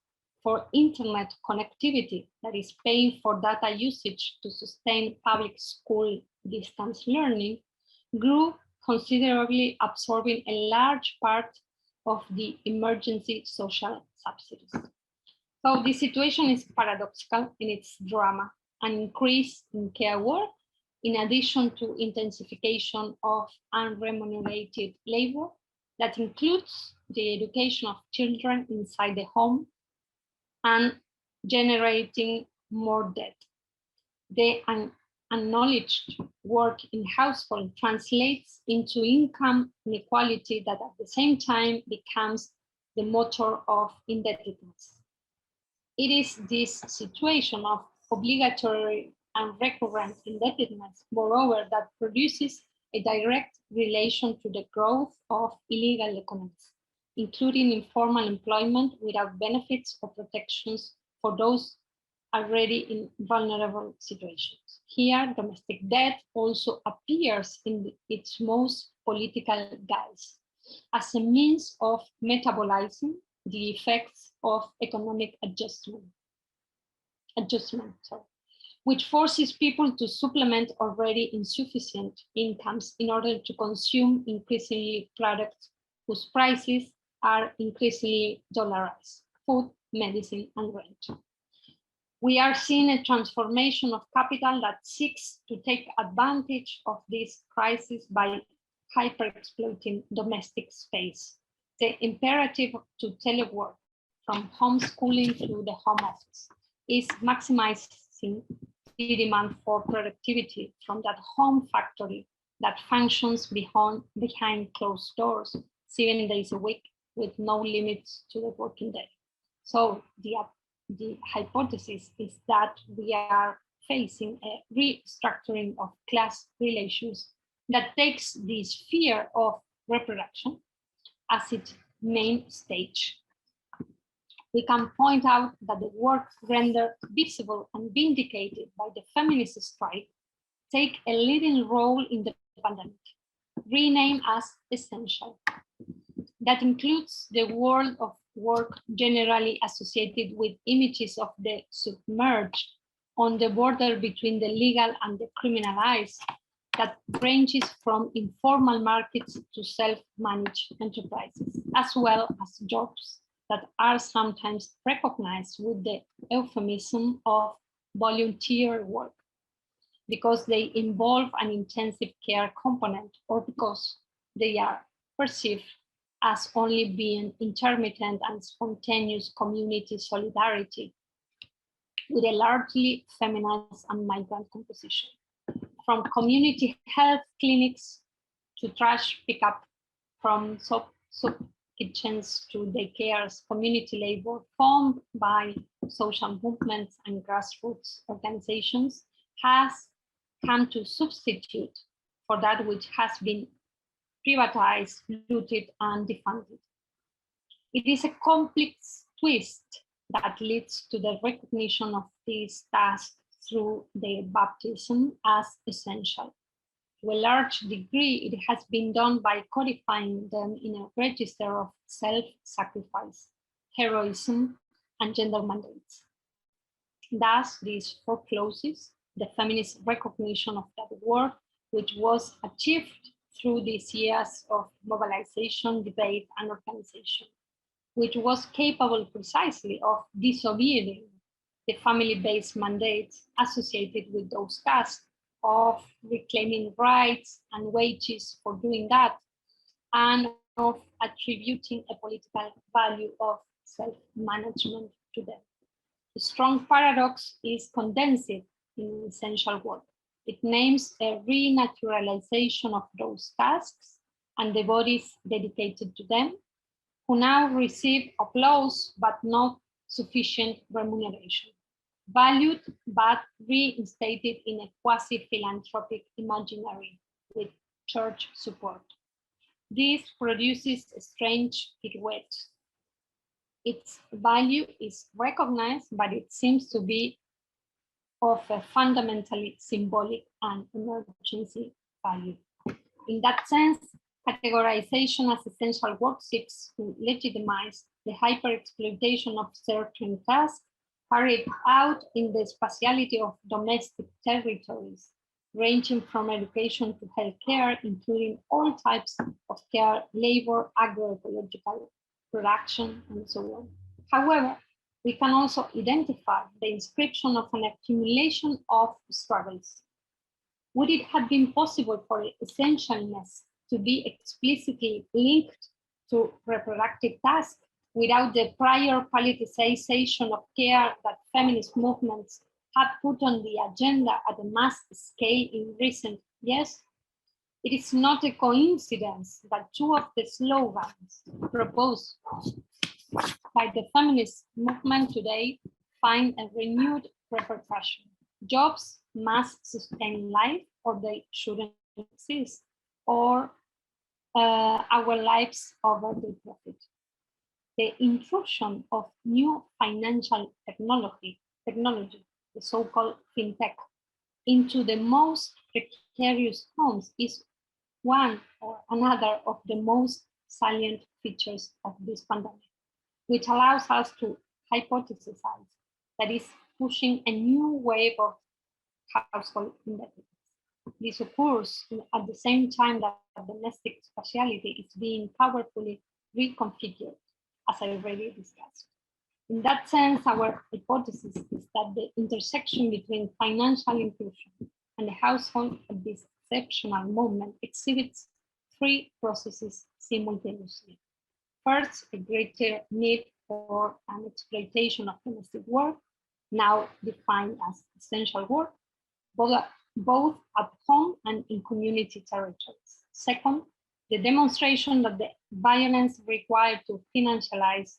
for internet connectivity, that is paying for data usage to sustain public school distance learning, grew considerably, absorbing a large part of the emergency social subsidies. So the situation is paradoxical in its drama: an increase in care work, in addition to intensification of unremunerated labor that includes the education of children inside the home and generating more debt. The acknowledged work in household translates into income inequality that at the same time becomes the motor of indebtedness. It is this situation of obligatory and recurrent indebtedness, moreover, that produces a direct relation to the growth of illegal economies, including informal employment without benefits or protections for those already in vulnerable situations. Here, domestic debt also appears in its most political guise as a means of metabolizing the effects of economic adjustment, which forces people to supplement already insufficient incomes in order to consume increasingly products whose prices are increasingly dollarized: food, medicine, and rent. We are seeing a transformation of capital that seeks to take advantage of this crisis by hyper-exploiting domestic space. The imperative to telework, from homeschooling to the home office, is maximizing the demand for productivity from that home factory that functions behind closed doors 7 days a week with no limits to the working day. So the hypothesis is that we are facing a restructuring of class relations that takes the sphere of reproduction as its main stage. We can point out that the work rendered visible and vindicated by the feminist strike take a leading role in the pandemic, renamed as essential. That includes the world of work generally associated with images of the submerged on the border between the legal and the criminalized, that ranges from informal markets to self-managed enterprises, as well as jobs that are sometimes recognized with the euphemism of volunteer work, because they involve an intensive care component or because they are perceived as only being intermittent and spontaneous community solidarity with a largely feminized and migrant composition. From community health clinics to trash pickup, from soup kitchens to daycares, community labor formed by social movements and grassroots organizations has come to substitute for that which has been privatized, looted, and defunded. It is a complex twist that leads to the recognition of these tasks through their baptism as essential. To a large degree, it has been done by codifying them in a register of self-sacrifice, heroism, and gender mandates. Thus, this forecloses the feminist recognition of that work, which was achieved through these years of mobilization, debate, and organization, which was capable precisely of disobeying the family-based mandates associated with those tasks, of reclaiming rights and wages for doing that, and of attributing a political value of self-management to them. The strong paradox is condensed in essential work. It names a renaturalization of those tasks and the bodies dedicated to them, who now receive applause but not sufficient remuneration, valued but reinstated in a quasi-philanthropic imaginary with church support. This produces a strange pirouette. Its value is recognized, but it seems to be of a fundamentally symbolic and emergency value. In that sense, categorization as essential work seeks to legitimize the hyper-exploitation of certain tasks carried out in the spatiality of domestic territories, ranging from education to healthcare, including all types of care, labor, agroecological production, and so on. However, we can also identify the inscription of an accumulation of struggles. Would it have been possible for essentialness to be explicitly linked to reproductive tasks without the prior politicization of care that feminist movements have put on the agenda at a mass scale in recent years? It is not a coincidence that two of the slogans proposed by the feminist movement today find a renewed repercussion. Jobs must sustain life or they shouldn't exist, or our lives over the profit. The intrusion of new financial technology, the so-called fintech, into the most precarious homes is one or another of the most salient features of this pandemic, which allows us to hypothesize that is pushing a new wave of household indebtedness. This occurs at the same time that domestic spatiality is being powerfully reconfigured, as I already discussed. In that sense, our hypothesis is that the intersection between financial inclusion and the household at this exceptional moment exhibits three processes simultaneously. First, a greater need for an exploitation of domestic work, now defined as essential work, both at home and in community territories. Second, the demonstration that the violence required to financialize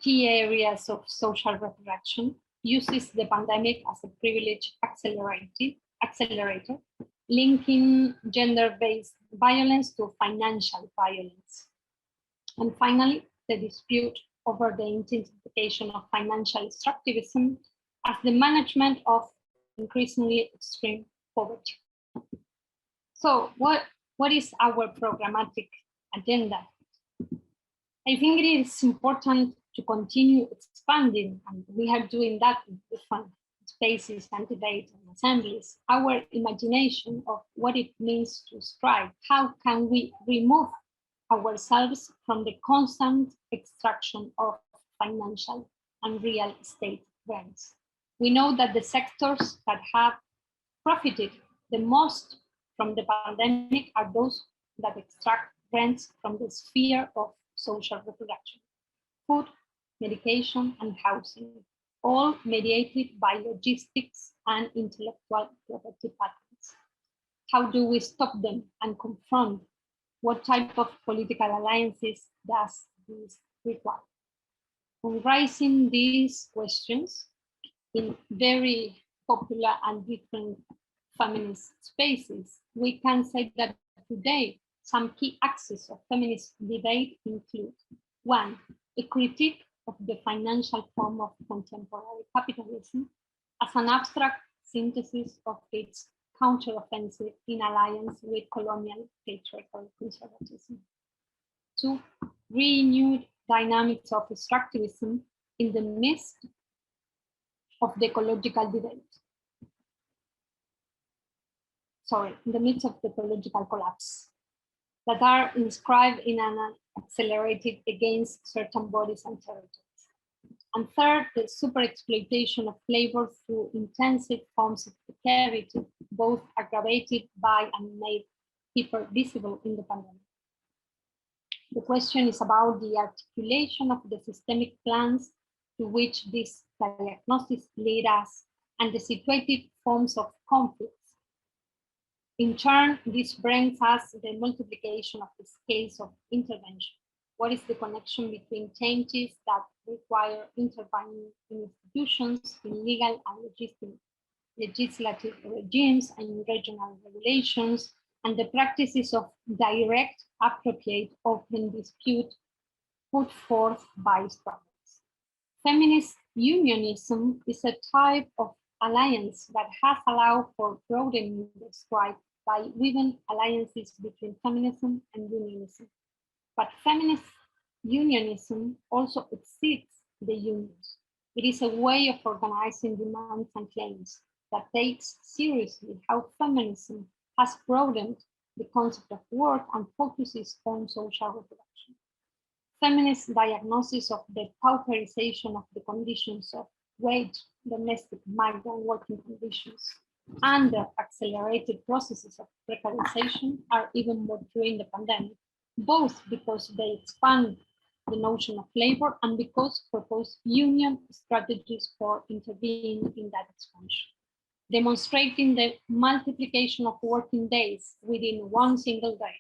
key areas of social reproduction uses the pandemic as a privilege accelerator, linking gender-based violence to financial violence. And finally, the dispute over the intensification of financial extractivism as the management of increasingly extreme poverty. So what is our programmatic agenda? I think it is important to continue expanding, and we are doing that in different spaces and debates and assemblies, our imagination of what it means to strive. How can we remove ourselves from the constant extraction of financial and real estate rents? We know that the sectors that have profited the most from the pandemic are those that extract rents from the sphere of social reproduction: food, medication, and housing, all mediated by logistics and intellectual property patterns. How do we stop them and confront? What type of political alliances does this require? On raising these questions in very popular and different feminist spaces, we can say that today some key axes of feminist debate include: one, a critique of the financial form of contemporary capitalism as an abstract synthesis of its counteroffensive in alliance with colonial patriarchal conservatism. Two, renewed dynamics of extractivism in the midst of the ecological debate. In the midst of the ecological collapse, that are inscribed in an accelerated against certain bodies and territories. And third, the super exploitation of labor through intensive forms of precarity, both aggravated by and made hyper visible in the pandemic. The question is about the articulation of the systemic plans to which this diagnosis lead us and the situated forms of conflicts. In turn, this brings us the multiplication of the scales of intervention. What is the connection between changes that require intervening in institutions, in legal and legislative regimes, and regional regulations, and the practices of direct, appropriate, open dispute put forth by struggles? Feminist unionism is a type of alliance that has allowed for broadening the strike by weaving alliances between feminism and unionism. But feminist unionism also exceeds the unions. It is a way of organizing demands and claims that takes seriously how feminism has broadened the concept of work and focuses on social reproduction. Feminist diagnosis of the pauperization of the conditions of wage, domestic, migrant working conditions, and the accelerated processes of precarization are even more true in the pandemic, both because they expand the notion of labor and because propose union strategies for intervening in that expansion, demonstrating the multiplication of working days within one single day,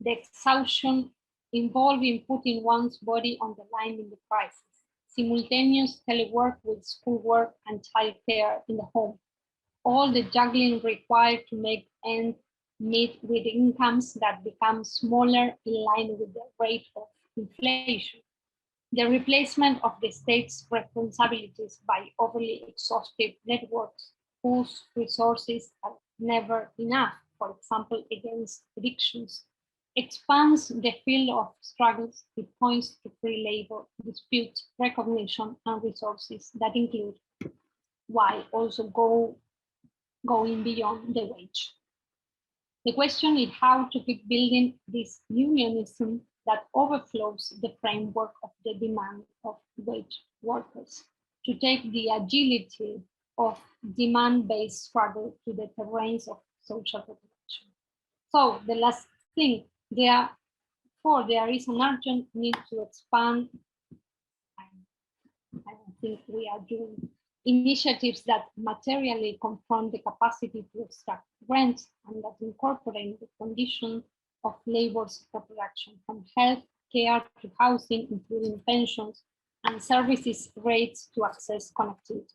the exhaustion involving putting one's body on the line in the crisis, simultaneous telework with schoolwork and childcare in the home, all the juggling required to make ends meet with incomes that become smaller in line with the rate of inflation, the replacement of the state's responsibilities by overly exhaustive networks whose resources are never enough, for example, against evictions, expands the field of struggles. It points to free labor, disputes, recognition, and resources that include, while also go going beyond the wage. The question is how to keep building this unionism that overflows the framework of the demand of wage workers, to take the agility of demand-based struggle to the terrains of social protection. So the last thing, therefore, there is an urgent need to expand, I think we are doing, initiatives that materially confront the capacity to extract rent and that incorporate the conditions of labor's reproduction, from health care to housing, including pensions and services rates to access connectivity,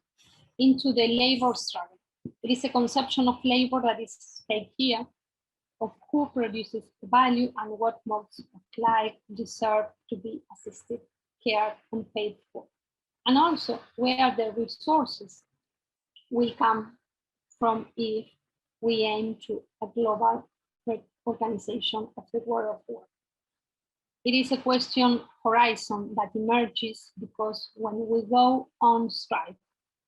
into the labor struggle. It is a conception of labor that is stake here, of who produces value and what modes of life deserve to be assisted, cared, and paid for. And also where the resources will come from if we aim to a global organization of the world of work. It is a question horizon that emerges because when we go on strike,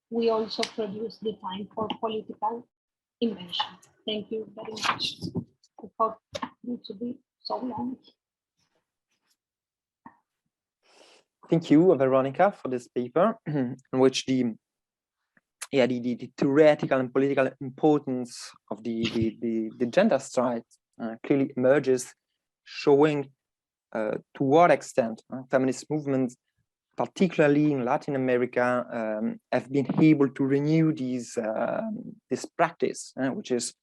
we also produce the time for political invention. Thank you very much. I hope not to be so long. Thank you, Veronica, for this paper, in which the theoretical and political importance of the gender strike clearly emerges, showing to what extent feminist movements, particularly in Latin America, have been able to renew this practice, which is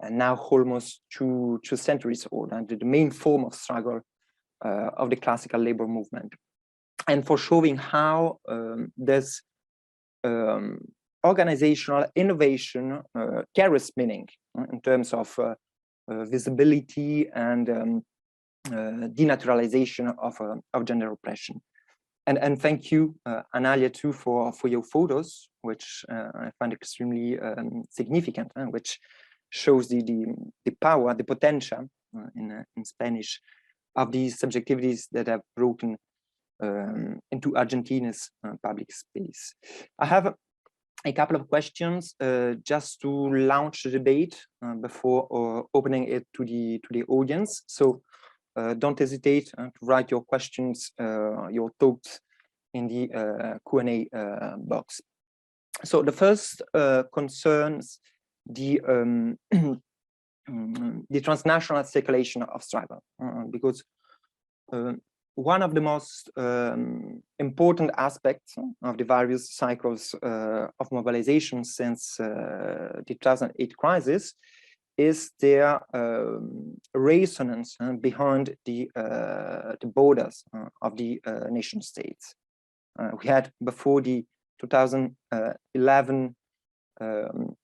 now almost two centuries old, and the main form of struggle of the classical labor movement. And for showing how this organizational innovation carries meaning in terms of visibility and denaturalization of gender oppression. And thank you, Analia, too, for your photos, which I find extremely significant, which shows the power, the potential in Spanish of these subjectivities that have broken into Argentina's public space. I have a couple of questions just to launch the debate before opening it to the audience. So don't hesitate to write your questions, your thoughts in the Q&A box. So the first concerns the transnational circulation of struggle, because one of the most important aspects of the various cycles of mobilization since the 2008 crisis is their resonance behind the borders of the nation states. We had before the 2011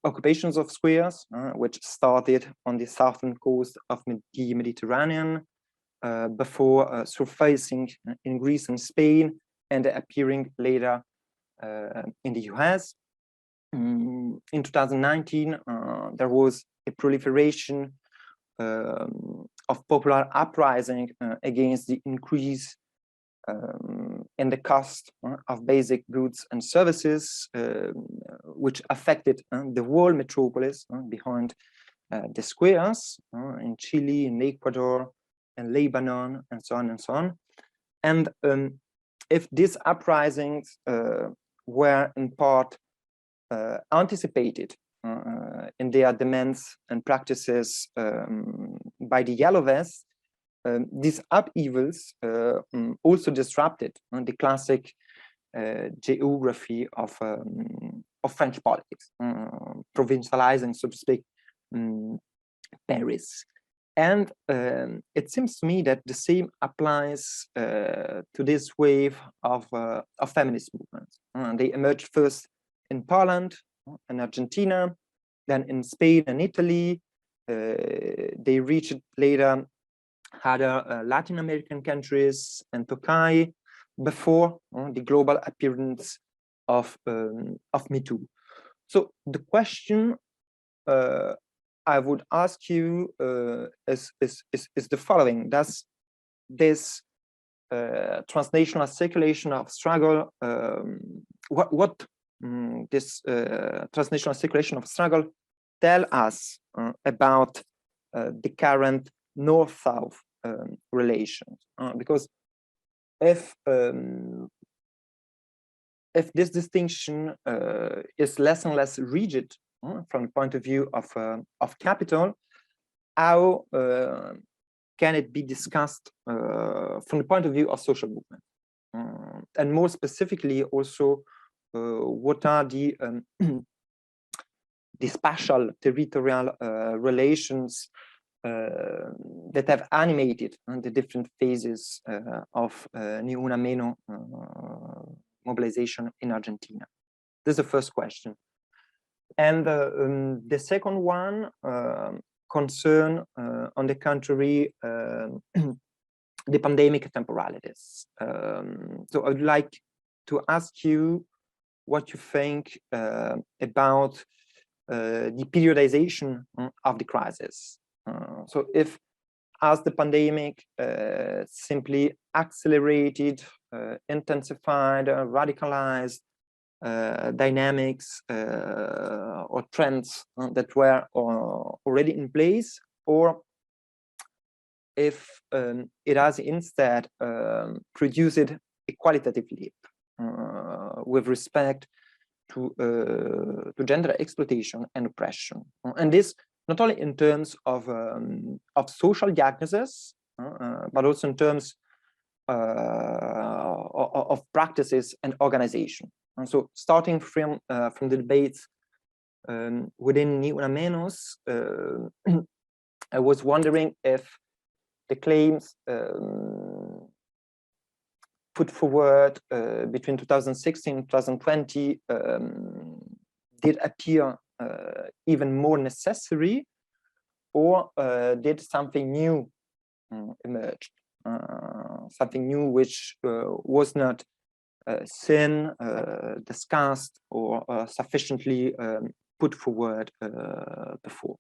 occupations of squares, which started on the southern coast of the Mediterranean, before surfacing in Greece and Spain and appearing later in the US. In 2019, there was a proliferation of popular uprising against the increase in the cost of basic goods and services, which affected the whole metropolis behind the squares in Chile, in Ecuador, and Lebanon, and so on and so on. And if these uprisings were in part anticipated in their demands and practices by the Yellow Vests, these upheavals also disrupted the classic geography of French politics, provincializing, so to speak, Paris. And it seems to me that the same applies to this wave of feminist movements. They emerged first in Poland and Argentina, then in Spain and Italy. They reached later other Latin American countries and Turkey before the global appearance of Me Too. So the question I would ask you is the following: does this transnational circulation of struggle, this transnational circulation of struggle tell us about the current North-South relations, because if this distinction is less and less rigid from the point of view of capital, how can it be discussed from the point of view of social movement? And more specifically, also, what are the spatial territorial relations that have animated the different phases of Ni Una Meno mobilization in Argentina? This is the first question. And the second one concern, on the contrary, the pandemic temporalities. So I would like to ask you what you think about the periodization of the crisis. So if, as the pandemic simply accelerated, intensified, radicalized dynamics or trends that were already in place, or if it has instead produced a qualitative leap with respect to gender exploitation and oppression, and this not only in terms of social diagnosis, but also in terms of practices and organization. And so, starting from the debates within Ni Una Menos, I was wondering if the claims put forward between 2016 and 2020 did appear even more necessary, or did something new emerge? Something new which was not seen, discussed, or sufficiently put forward before.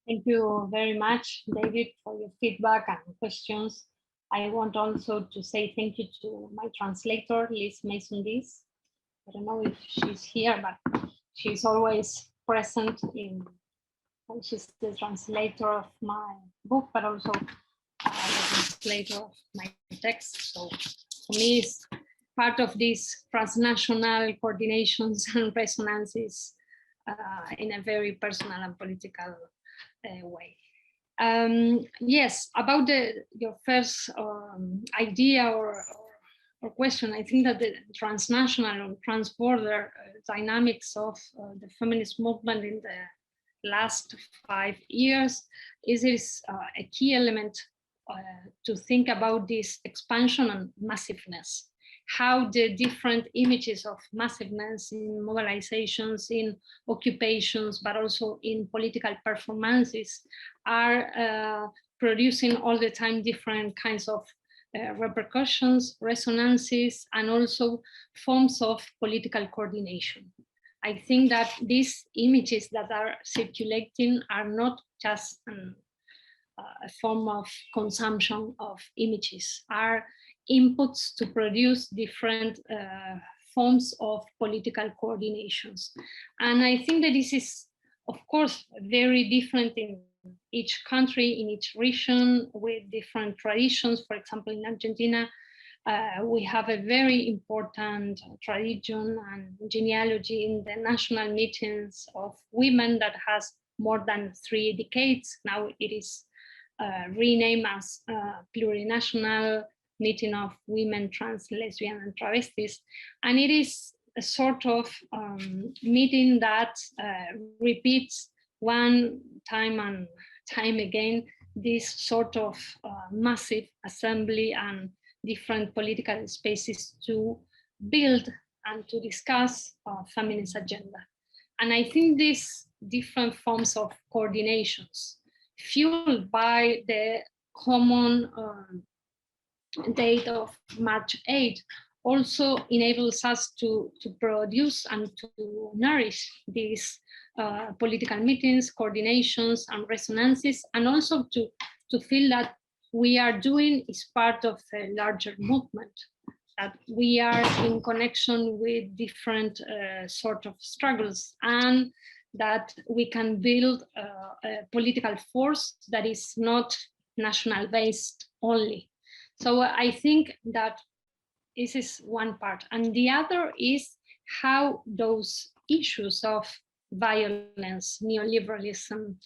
Thank you very much, David, for your feedback and questions. I want also to say thank you to my translator, Liz Mason-Dees. I don't know if she's here, but she's always present in, and she's the translator of my book, but also the translator of my text. So for me, it's part of these transnational coordinations and resonances in a very personal and political way. Yes, about your first idea or question, I think that the transnational or transborder dynamics of the feminist movement in the last 5 years is a key element to think about this expansion and massiveness. How the different images of massiveness in mobilizations, in occupations, but also in political performances are producing all the time different kinds of repercussions, resonances, and also forms of political coordination. I think that these images that are circulating are not just a form of consumption of images, are inputs to produce different forms of political coordinations. And I think that this is, of course, very different in each country, in each region, with different traditions. For example, in Argentina, we have a very important tradition and genealogy in the national meetings of women that has more than 3 decades. Now it is renamed as plurinational meeting of women, trans, lesbian, and travestis. And it is a sort of meeting that repeats one time and time again this sort of massive assembly and different political spaces to build and to discuss feminist agenda. And I think these different forms of coordinations, fueled by the common date of March 8, also enables us to produce and to nourish these political meetings, coordinations, and resonances, and also to feel that we are doing is part of a larger movement that we are in connection with different sort of struggles, and that we can build a political force that is not national based only. So I think that this is one part. And the other is how those issues of violence, neoliberalism,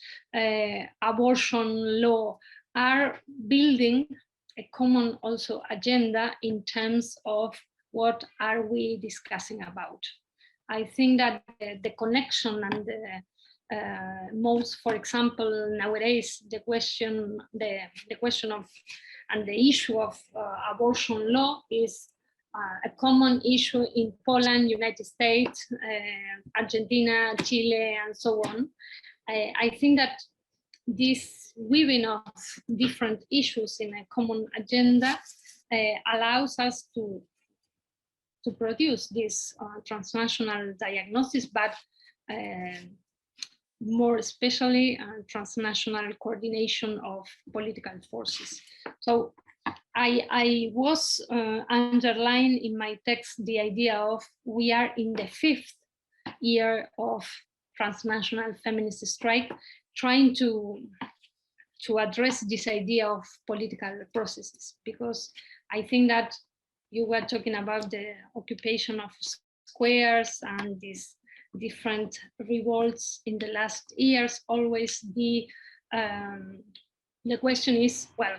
abortion law are building a common also agenda in terms of what are we discussing about. I think that the connection and the most, for example, nowadays the question of and the issue of abortion law is a common issue in Poland, United States, Argentina, Chile, and so on. I think that this weaving of different issues in a common agenda allows us to produce this transnational diagnosis, but more especially transnational coordination of political forces. So I was underlining in my text the idea of we are in the 5th year of transnational feminist strike, trying to address this idea of political processes, because I think that you were talking about the occupation of squares and these different revolts in the last years. Always the question is, well,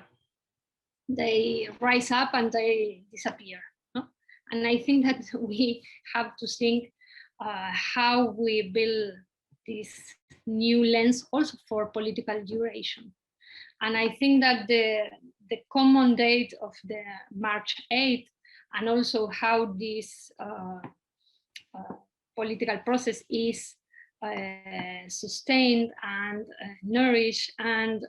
they rise up and they disappear. No? And I think that we have to think how we build this new lens also for political duration. And I think that the common date of the March 8th, and also how this political process is sustained and nourished, and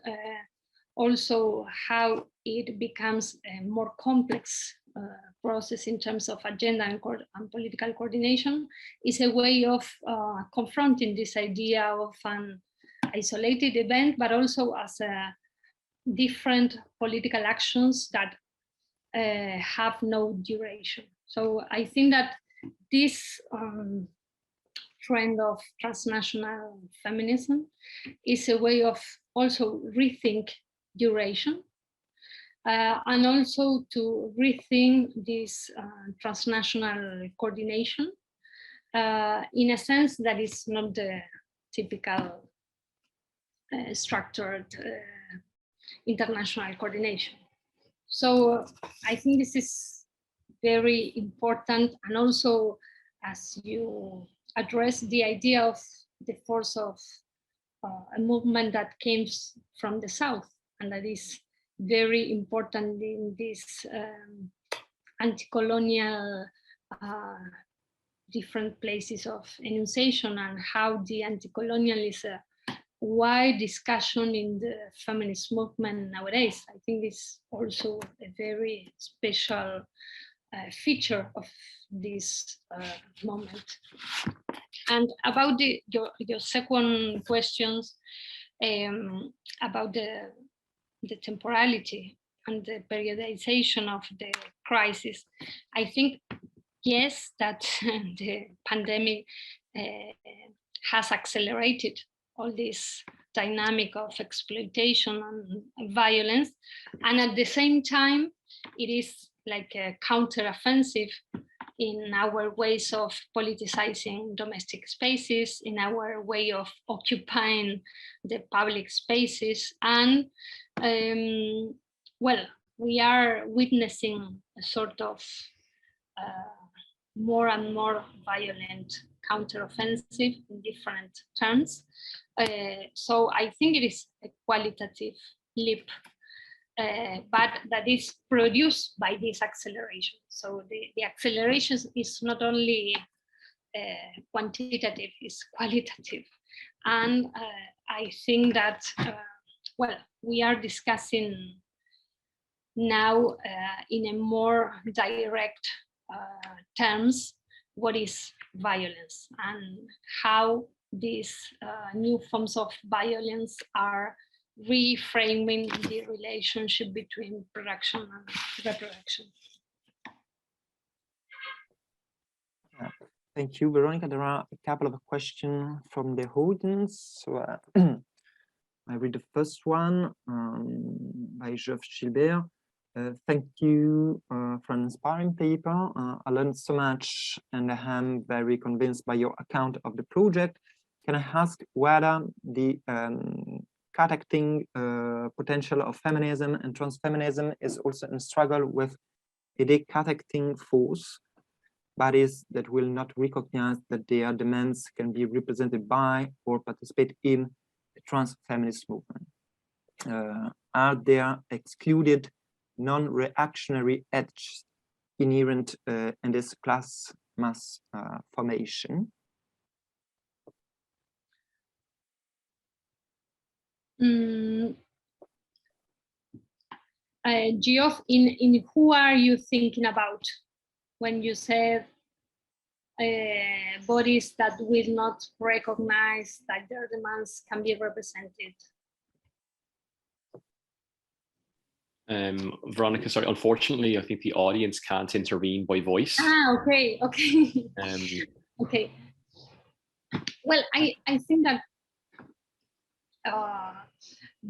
also how it becomes a more complex process in terms of agenda and political coordination, is a way of confronting this idea of an isolated event, but also as a different political actions that have no duration. So I think that this trend of transnational feminism is a way of also rethink duration, and also to rethink this transnational coordination in a sense that is not the typical structured international coordination. So I think this is very important, and also as you address the idea of the force of a movement that came from the South, and that is very important in this anti-colonial different places of enunciation, and how the anti-colonial is a wide discussion in the feminist movement nowadays. I think it's also a very special feature of this moment. And about your second questions about the temporality and the periodization of the crisis, I think, yes, that the pandemic has accelerated all this dynamic of exploitation and violence. And at the same time, it is like a counteroffensive in our ways of politicizing domestic spaces, in our way of occupying the public spaces. And well, we are witnessing a sort of more and more violent counteroffensive in different terms. So I think it is a qualitative leap, but that is produced by this acceleration. So the acceleration is not only quantitative, it's qualitative. And I think that, well, we are discussing now in a more direct terms what is violence, and how these new forms of violence are reframing the relationship between production and reproduction. Thank you, Veronica. There are a couple of questions from the audience. So, I read the first one by Geoff Gilbert. Thank you for an inspiring paper. I learned so much and I am very convinced by your account of the project. Can I ask whether the catechting potential of feminism and transfeminism is also in struggle with a decatechting force, bodies that will not recognize that their demands can be represented by or participate in the trans-feminist movement? Are there excluded non-reactionary edges inherent in this class mass formation? Geoff, in who are you thinking about when you said bodies that will not recognize that their demands can be represented? Veronica, sorry, unfortunately, I think the audience can't intervene by voice. Okay. Okay. Well, I think that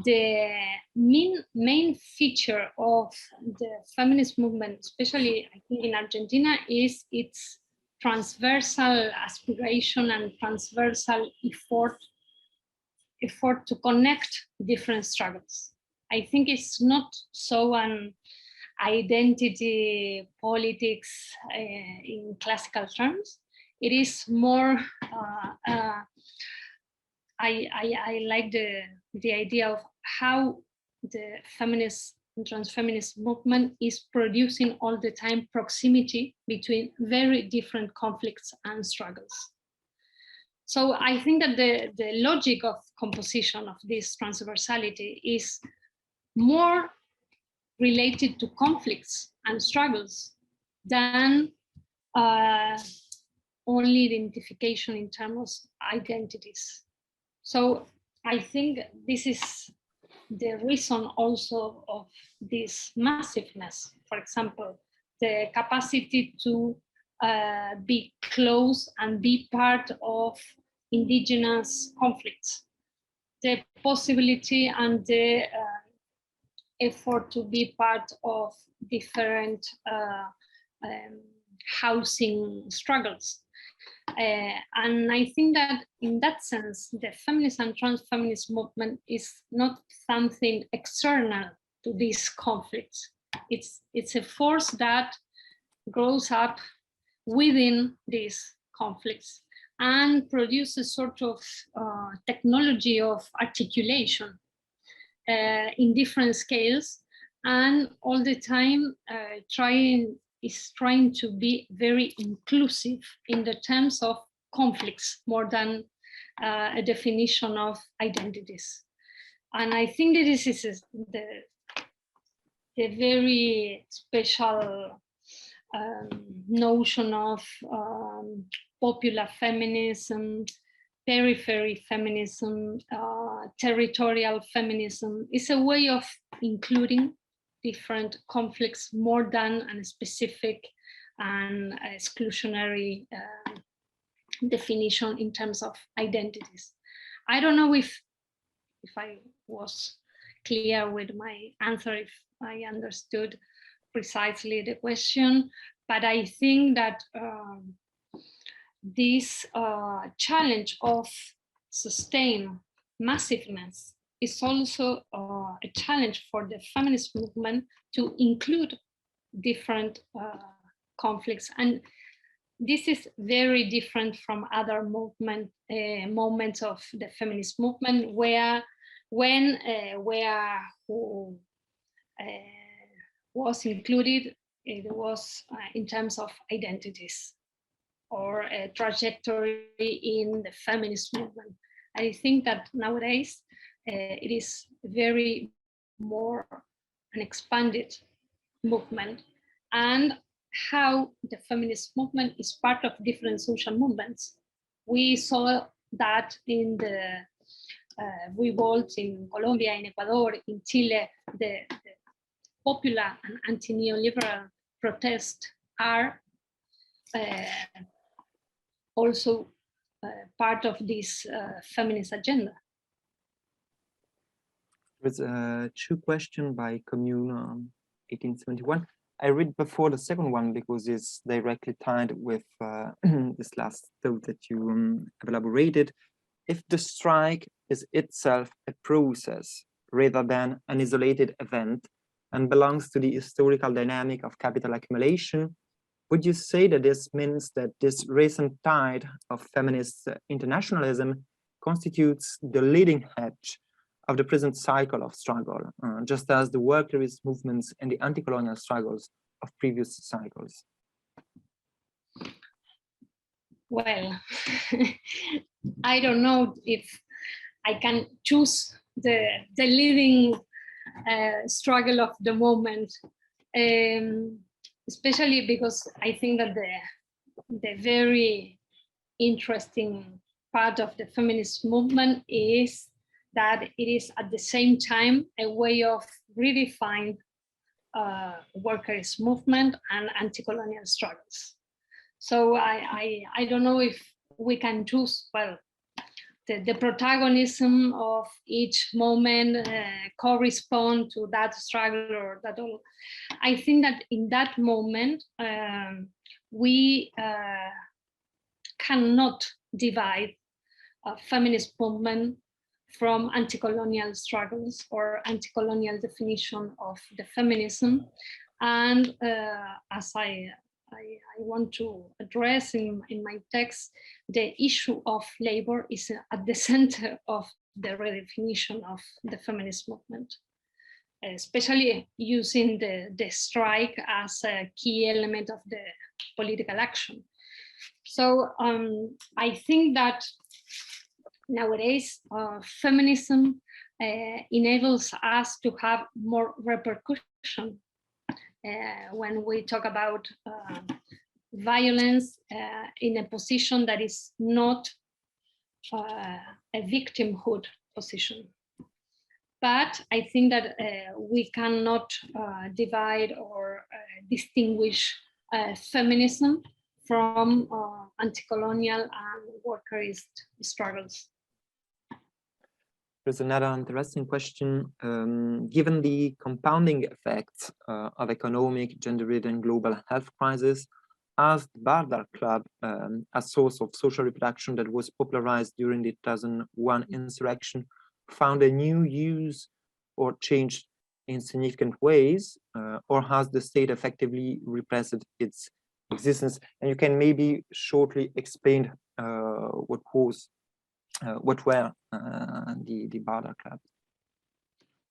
the main feature of the feminist movement, especially I think in Argentina, is its transversal aspiration and transversal effort to connect different struggles. I think it's not so an identity politics in classical terms. It is more, I like the idea of how the feminist and transfeminist movement is producing all the time proximity between very different conflicts and struggles. So I think that the logic of composition of this transversality is more related to conflicts and struggles than only identification in terms of identities. So I think this is the reason also of this massiveness. For example, the capacity to be close and be part of indigenous conflicts, the possibility and the effort to be part of different housing struggles. And I think that in that sense, the feminist and trans-feminist movement is not something external to these conflicts. It's a force that grows up within these conflicts and produces sort of technology of articulation in different scales, and all the time trying to be very inclusive in the terms of conflicts more than a definition of identities. And I think that this is the very special notion of popular feminism, periphery feminism, territorial feminism. Is a way of including different conflicts more than a specific and exclusionary definition in terms of identities. I don't know if I was clear with my answer, if I understood precisely the question, but I think that this challenge of sustained massiveness is also a challenge for the feminist movement to include different conflicts. And this is very different from other moments of the feminist movement who was included, it was in terms of identities or a trajectory in the feminist movement. I think that nowadays it is very more an expanded movement, and how the feminist movement is part of different social movements. We saw that in the revolt in Colombia, in Ecuador, in Chile, the popular and anti-neoliberal protests are also part of this feminist agenda. There's two questions by Commune 1871. I read before the second one because it's directly tied with this last thought that you have elaborated. If the strike is itself a process rather than an isolated event and belongs to the historical dynamic of capital accumulation, would you say that this means that this recent tide of feminist internationalism constitutes the leading edge of the present cycle of struggle, just as the workers' movements and the anti-colonial struggles of previous cycles? Well, I don't know if I can choose the leading struggle of the moment, especially because I think that the very interesting part of the feminist movement is that it is at the same time a way of redefining workers' movement and anti-colonial struggles. So I don't know if we can choose, well, the protagonism of each moment correspond to that struggle or that all. I think that in that moment, we cannot divide a feminist movement from anti-colonial struggles or anti-colonial definition of the feminism. And as I want to address in my text, the issue of labor is at the center of the redefinition of the feminist movement, especially using the strike as a key element of the political action. So I think that nowadays feminism enables us to have more repercussion when we talk about violence in a position that is not a victimhood position. But I think that we cannot divide or distinguish feminism from anti-colonial and workerist struggles. There's another interesting question. Given the compounding effects of economic, gender-ridden, and global health crisis, as the Bardar Club, a source of social reproduction that was popularized during the 2001 insurrection, found a new use or changed in significant ways, or has the state effectively repressed its existence? And you can maybe shortly explain what were the Bardar Club.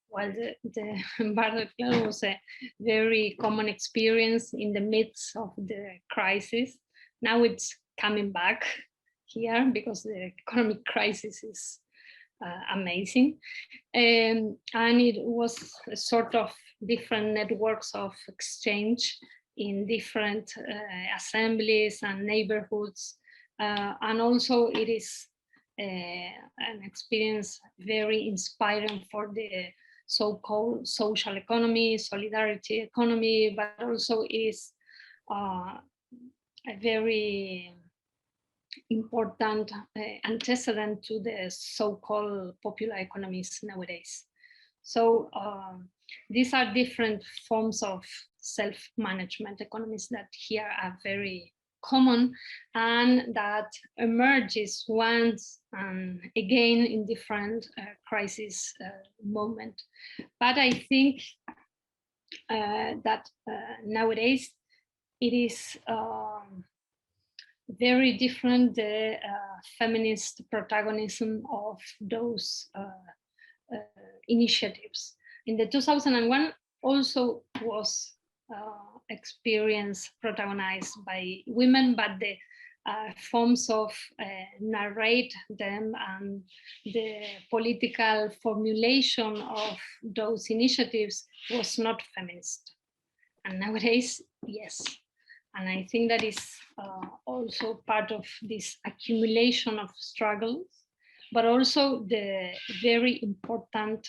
Well, the Bardar Club was a very common experience in the midst of the crisis. Now it's coming back here because the economic crisis is amazing. And it was a sort of different networks of exchange in different assemblies and neighborhoods. And also it is an experience very inspiring for the so-called social economy, solidarity economy, but also is a very important antecedent to the so-called popular economies nowadays. So these are different forms of self-management economies that here are very common and that emerges once and again in different crisis moment. But I think that nowadays it is very different, the feminist protagonism of those initiatives. In the 2001 also was experience protagonized by women, but the forms of narrate them and the political formulation of those initiatives was not feminist. And nowadays, yes. And I think that is also part of this accumulation of struggles, but also the very important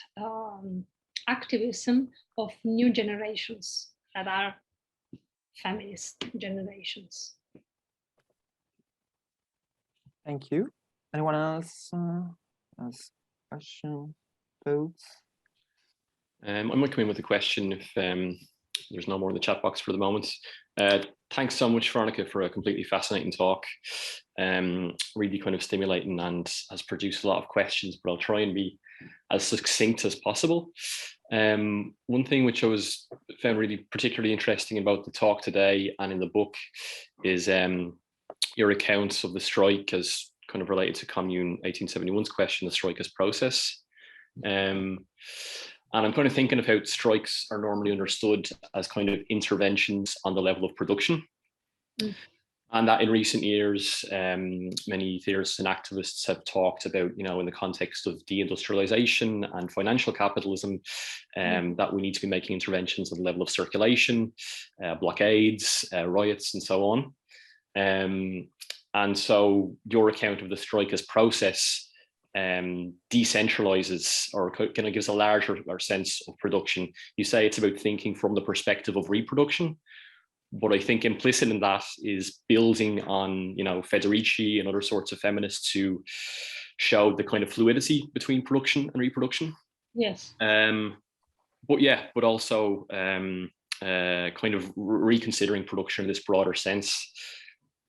activism of new generations that are feminist generations. Thank you. Anyone else has questions, thoughts? I might come in with a question if there's no more in the chat box for the moment. Thanks so much, Veronica, for a completely fascinating talk. Really kind of stimulating and has produced a lot of questions, but I'll try and be as succinct as possible. One thing which I found really particularly interesting about the talk today and in the book is your accounts of the strike as kind of related to Commune 1871's question, the strike as process. And I'm kind of thinking of how strikes are normally understood as kind of interventions on the level of production. And that in recent years, many theorists and activists have talked about, in the context of deindustrialization and financial capitalism, that we need to be making interventions at the level of circulation, blockades, riots, and so on. And so your account of the strike as process decentralizes or kind of gives a larger sense of production. You say it's about thinking from the perspective of reproduction, but I think implicit in that is building on, Federici and other sorts of feminists who showed the kind of fluidity between production and reproduction. Yes. But also kind of reconsidering production in this broader sense.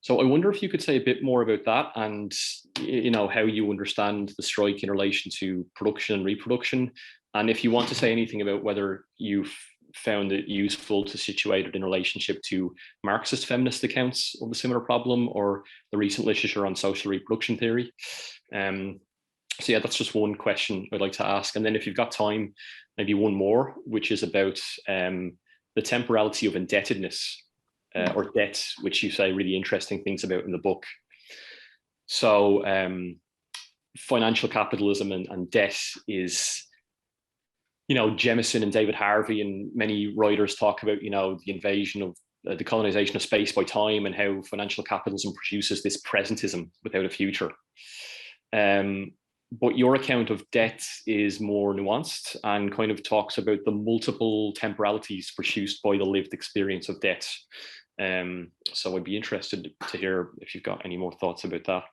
So I wonder if you could say a bit more about that and, how you understand the strike in relation to production and reproduction. And if you want to say anything about whether you've found it useful to situate it in relationship to Marxist feminist accounts of a similar problem or the recent literature on social reproduction theory. So yeah, that's just one question I'd like to ask. And then if you've got time, maybe one more, which is about the temporality of indebtedness or debt, which you say really interesting things about in the book. So financial capitalism and debt is, Jemison and David Harvey and many writers talk about, the invasion of the colonization of space by time and how financial capitalism produces this presentism without a future. But your account of debt is more nuanced and kind of talks about the multiple temporalities produced by the lived experience of debt. So I'd be interested to hear if you've got any more thoughts about that.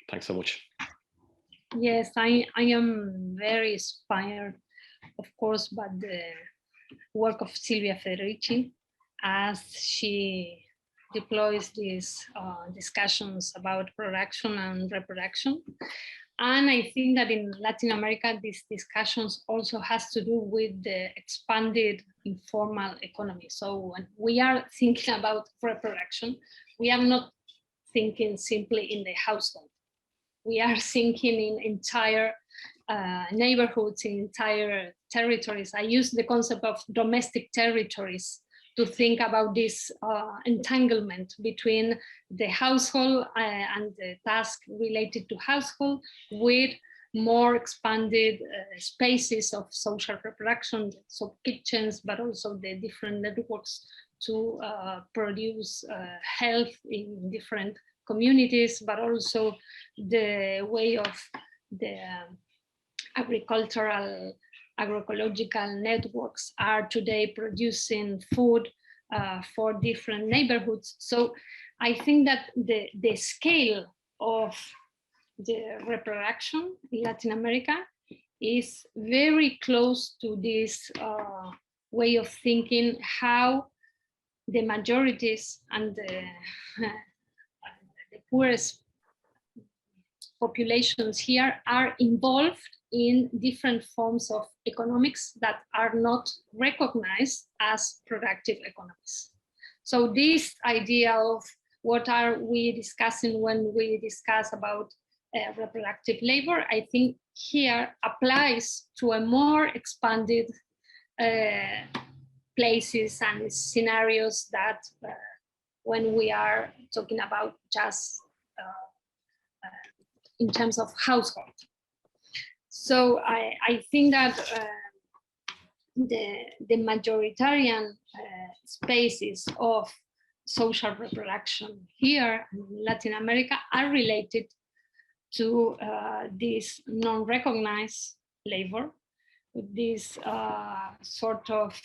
Thanks so much. Yes, I am very inspired, of course, by the work of Silvia Federici as she deploys these discussions about production and reproduction. And I think that in Latin America, these discussions also has to do with the expanded informal economy. So when we are thinking about reproduction, we are not thinking simply in the household. We are thinking in entire neighborhoods, in entire territories. I use the concept of domestic territories to think about this entanglement between the household and the task related to household with more expanded spaces of social reproduction, so kitchens, but also the different networks to produce health in different communities, but also the way of the agroecological networks are today producing food for different neighborhoods. So I think that the scale of the reproduction in Latin America is very close to this way of thinking, how the majorities and the poorest populations here are involved in different forms of economics that are not recognized as productive economies. So this idea of what are we discussing when we discuss about reproductive labor, I think here applies to a more expanded places and scenarios that when we are talking about just in terms of household. So I think that the majoritarian spaces of social reproduction here in Latin America are related to this non-recognized labor, with these sort of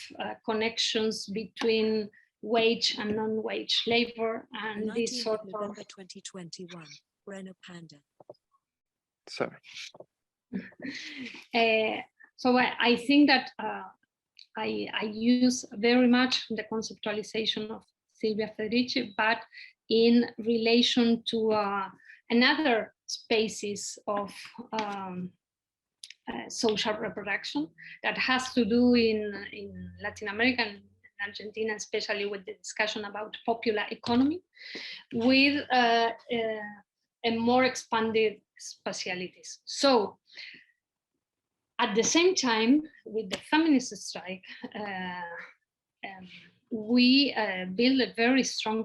connections between wage and non-wage labor, and this sort of 2021. Renault Panda. Sorry. So I think that I use very much the conceptualization of Silvia Federici, but in relation to another spaces of social reproduction that has to do in Latin America and Argentina, especially with the discussion about popular economy, with a more expanded spatialities. So at the same time, with the feminist strike, we build a very strong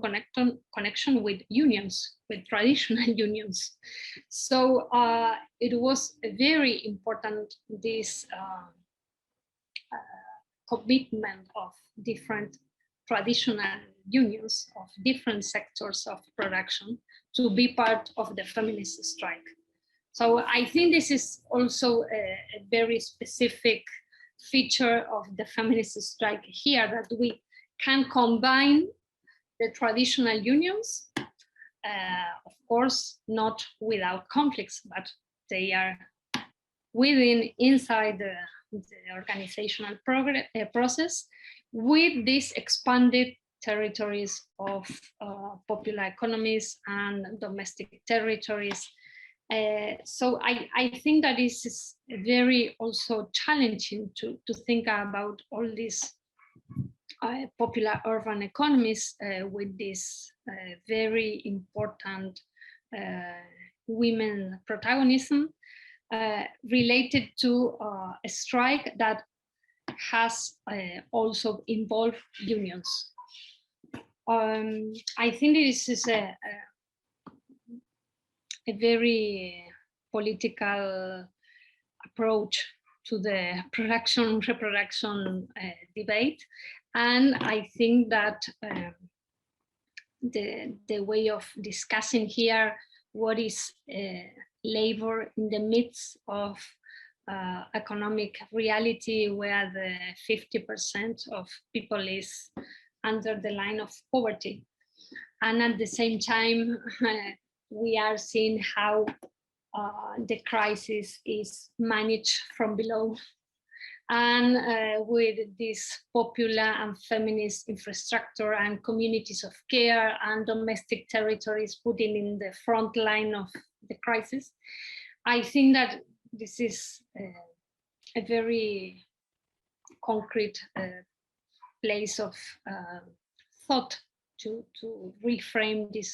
connection with unions, with traditional unions. So it was very important, this commitment of different traditional unions of different sectors of production to be part of the feminist strike. So I think this is also a very specific feature of the feminist strike here, that we can combine the traditional unions, of course, not without conflicts, but they are inside the organizational process, with these expanded territories of popular economies and domestic territories. So I think that this is very also challenging to think about all these popular urban economies with this very important women protagonism related to a strike that has also involved unions. I think this is a very political approach to the production-reproduction debate. And I think that the way of discussing here what is labor in the midst of economic reality, where the 50% of people is under the line of poverty. And at the same time, we are seeing how the crisis is managed from below. And with this popular and feminist infrastructure and communities of care and domestic territories putting in the front line of the crisis, I think that this is a very concrete place of thought to reframe this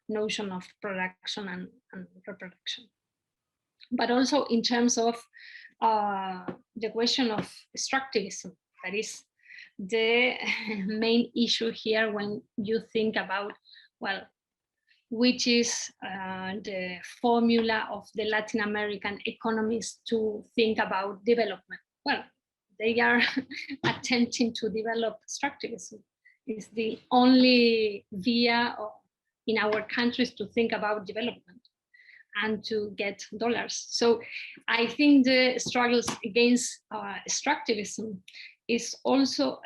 notion of production and reproduction. But also in terms of the question of extractivism, that is the main issue here when you think about, well, which is the formula of the Latin American economies to think about development. Well, they are attempting to develop extractivism. It's the only via in our countries to think about development and to get dollars. So I think the struggles against extractivism is also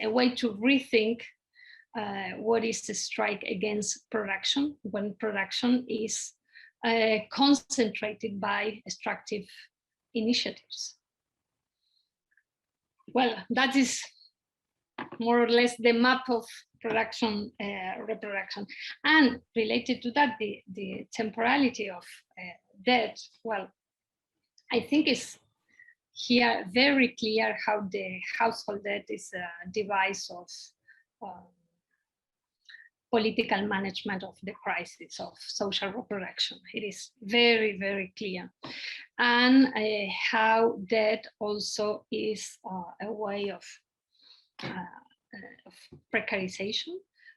a way to rethink what is the strike against production, when production is concentrated by extractive initiatives. Well, that is more or less the map of production, reproduction. And related to that, the temporality of debt, well, I think it's here very clear how the household debt is a device of political management of the crisis of social reproduction. It is very, very clear. And how debt also is a way of precarization,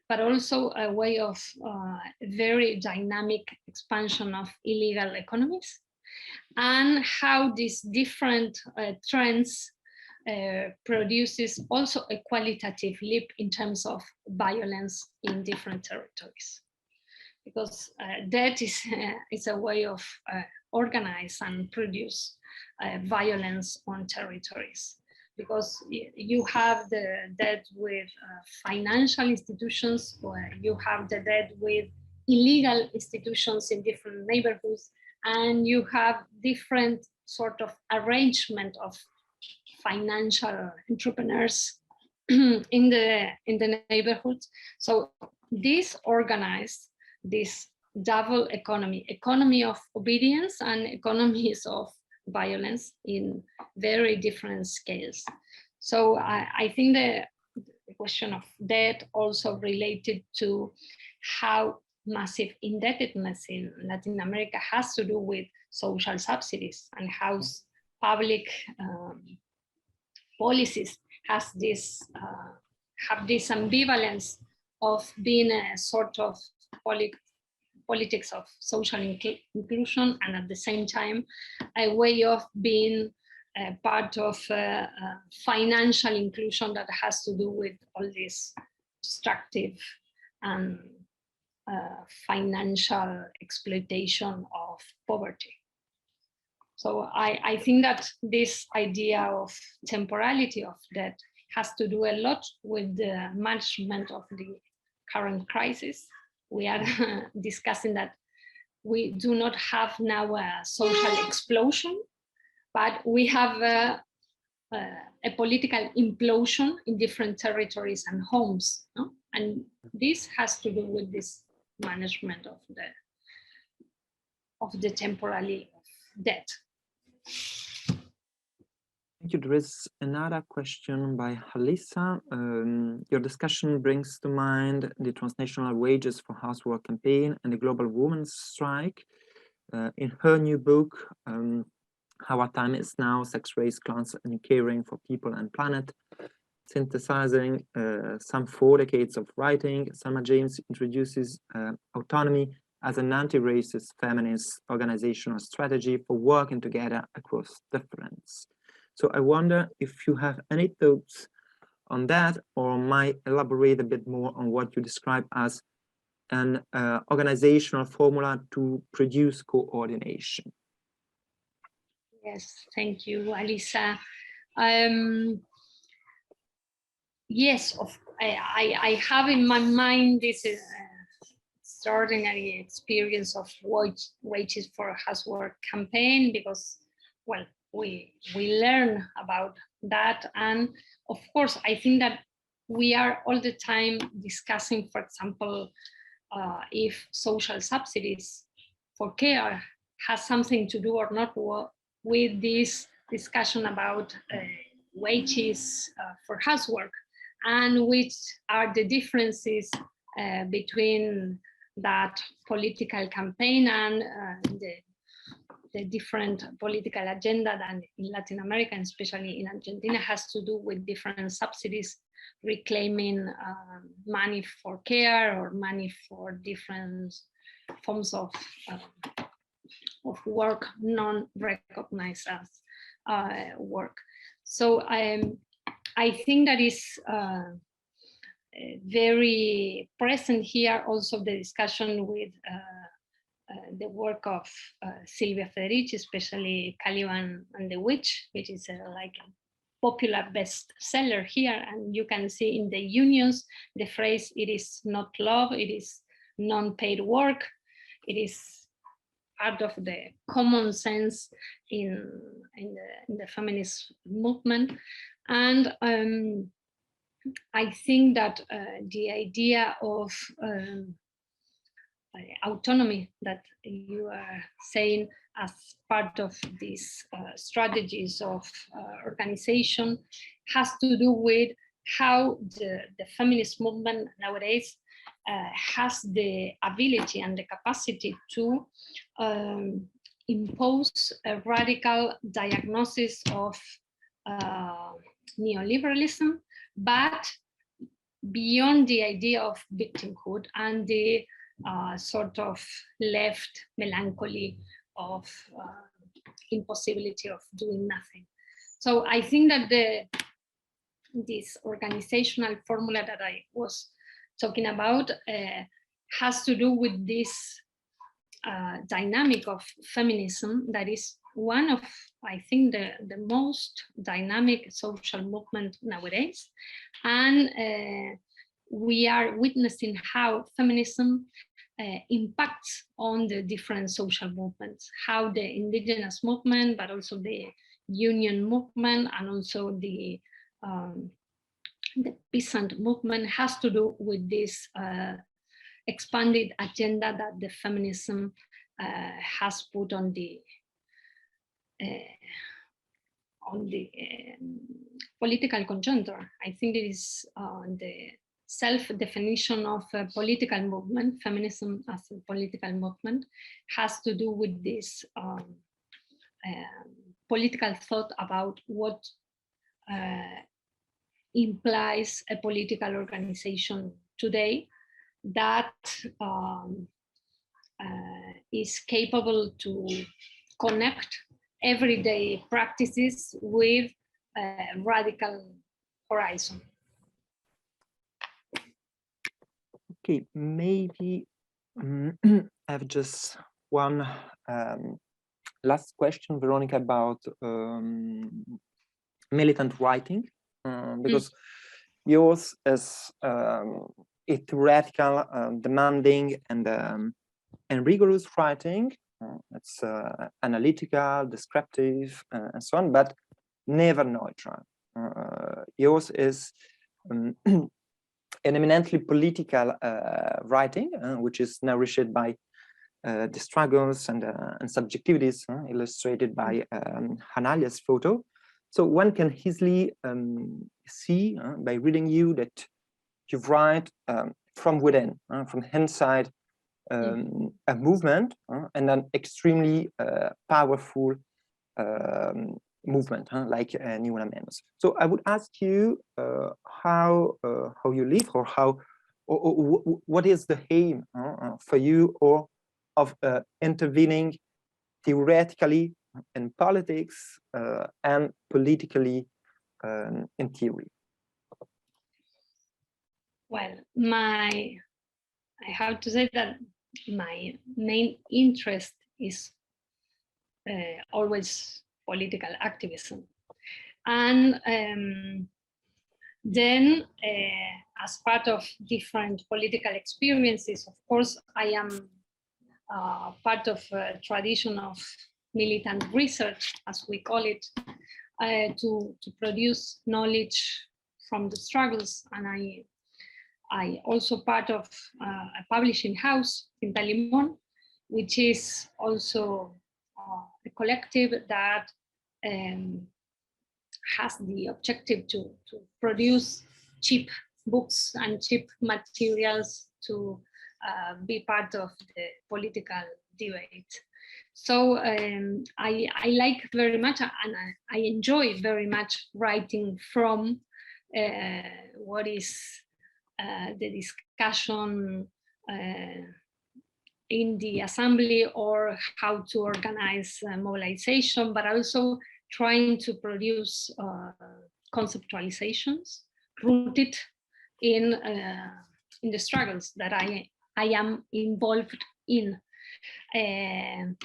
but also a way of very dynamic expansion of illegal economies, and how these different trends produces also a qualitative leap in terms of violence in different territories. Because debt is a way of organize and produce violence on territories. Because you have the debt with financial institutions, or you have the debt with illegal institutions in different neighborhoods, and you have different sort of arrangement of financial entrepreneurs in the neighborhoods. So this organized this double economy of obedience and economies of violence in very different scales. So I think the question of debt also related to how massive indebtedness in Latin America has to do with social subsidies and how public policies has this have this ambivalence of being a sort of politics of social inclusion, and at the same time a way of being part of financial inclusion that has to do with all this extractive and financial exploitation of poverty. So I think that this idea of temporality of debt has to do a lot with the management of the current crisis. We are discussing that we do not have now a social explosion, but we have a political implosion in different territories and homes, no? And this has to do with this management of the temporality of debt. Thank you. There is another question by Halisa. Your discussion brings to mind the Transnational Wages for Housework campaign and the Global Women's Strike. In her new book, How Our Time Is Now, Sex, Race, Class, and Caring for People and Planet, synthesizing some 4 decades of writing, Selma James introduces autonomy as an anti-racist feminist organizational strategy for working together across difference. So I wonder if you have any thoughts on that, or might elaborate a bit more on what you describe as an organizational formula to produce coordination. Yes, thank you, Alisa. Yes, I have in my mind this extraordinary experience of Wages for Housework campaign, because, well, we learn about that. And of course, I think that we are all the time discussing, for example, if social subsidies for care has something to do or not with this discussion about wages for housework, and which are the differences between that political campaign and the different political agenda that in Latin America, and especially in Argentina, has to do with different subsidies reclaiming money for care or money for different forms of work non-recognized as work. So I think that is very present here also the discussion with the work of Silvia Federici, especially Caliban and the Witch, which is like a popular bestseller here. And you can see in the unions the phrase, it is not love, it is non-paid work. It is part of the common sense in the feminist movement. And I think that the idea of autonomy that you are saying as part of these strategies of organization has to do with how the feminist movement nowadays has the ability and the capacity to impose a radical diagnosis of neoliberalism, but beyond the idea of victimhood and the sort of left melancholy of impossibility of doing nothing. So I think that this organizational formula that I was talking about has to do with this dynamic of feminism that is one of, I think, the most dynamic social movement nowadays. And we are witnessing how feminism impacts on the different social movements, how the indigenous movement, but also the union movement, and also the peasant movement has to do with this expanded agenda that the feminism has put on the political conjuncture. I think it is the self-definition of a political movement, feminism as a political movement, has to do with this political thought about what implies a political organization today that is capable to connect everyday practices with a radical horizon. Okay, maybe I have just one last question, Veronica, about militant writing, because yours is a theoretical, demanding, and rigorous writing. It's analytical, descriptive, and so on, but never neutral. Yours is an eminently political writing, which is nourished by the struggles and subjectivities illustrated by Hanalia's photo. So one can easily see by reading you that you write from within, from inside a movement, and an extremely powerful movement, like Neoliberalism. So I would ask you how you live, or what is the aim for you, or of intervening theoretically in politics and politically in theory? Well, I have to say that my main interest is always political activism. And then as part of different political experiences, of course, I am part of a tradition of militant research, as we call it, to produce knowledge from the struggles. And I also part of a publishing house, Entanglements, which is also a collective that has the objective to produce cheap books and cheap materials to be part of the political debate. So I like very much, and I enjoy very much writing from what is the discussion in the assembly, or how to organize mobilization, but also trying to produce conceptualizations rooted in the struggles that I am involved in. I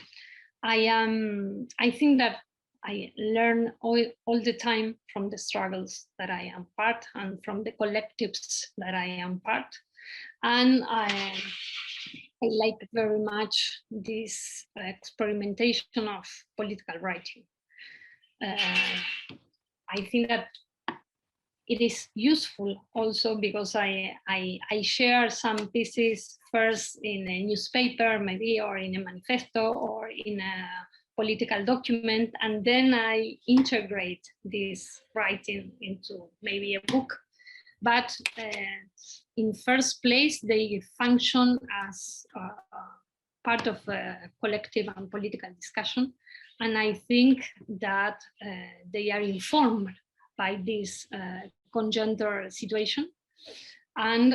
think that I learn all the time from the struggles that I am part, and from the collectives that I am part. And I like very much this experimentation of political writing. I think that it is useful also because I share some pieces first in a newspaper, maybe, or in a manifesto, or in a political document, and then I integrate this writing into maybe a book. But in first place, they function as part of a collective and political discussion. And I think that they are informed by this conjuncture situation. And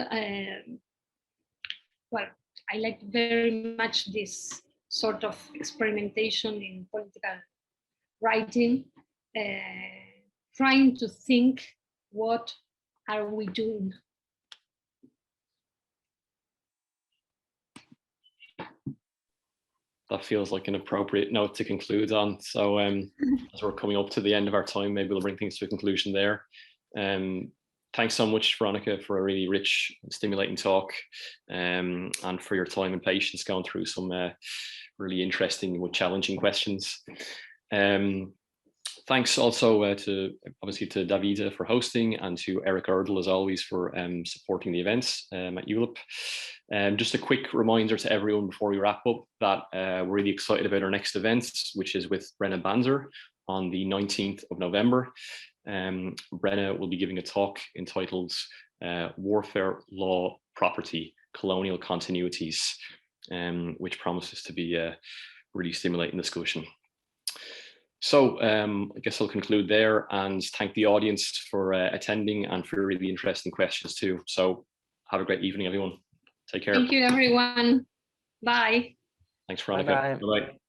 well, I like very much this sort of experimentation in political writing, trying to think, what are we doing? That feels like an appropriate note to conclude on. So as we're coming up to the end of our time, maybe we'll bring things to a conclusion there. thanks so much, Veronica, for a really rich, stimulating talk, and for your time and patience going through some really interesting but challenging questions. Thanks also to Davide for hosting, and to Eric Erdl, as always, for supporting the events at ULIP. Just a quick reminder to everyone before we wrap up that we're really excited about our next event, which is with Brenna Banzer on the 19th of November. Brenna will be giving a talk entitled Warfare, Law, Property, Colonial Continuities, which promises to be a really stimulating discussion. So I guess I'll conclude there and thank the audience for attending and for really interesting questions too. So have a great evening, everyone. Take care. Thank you, everyone. Bye. Thanks, Veronica. Bye-bye. Bye-bye.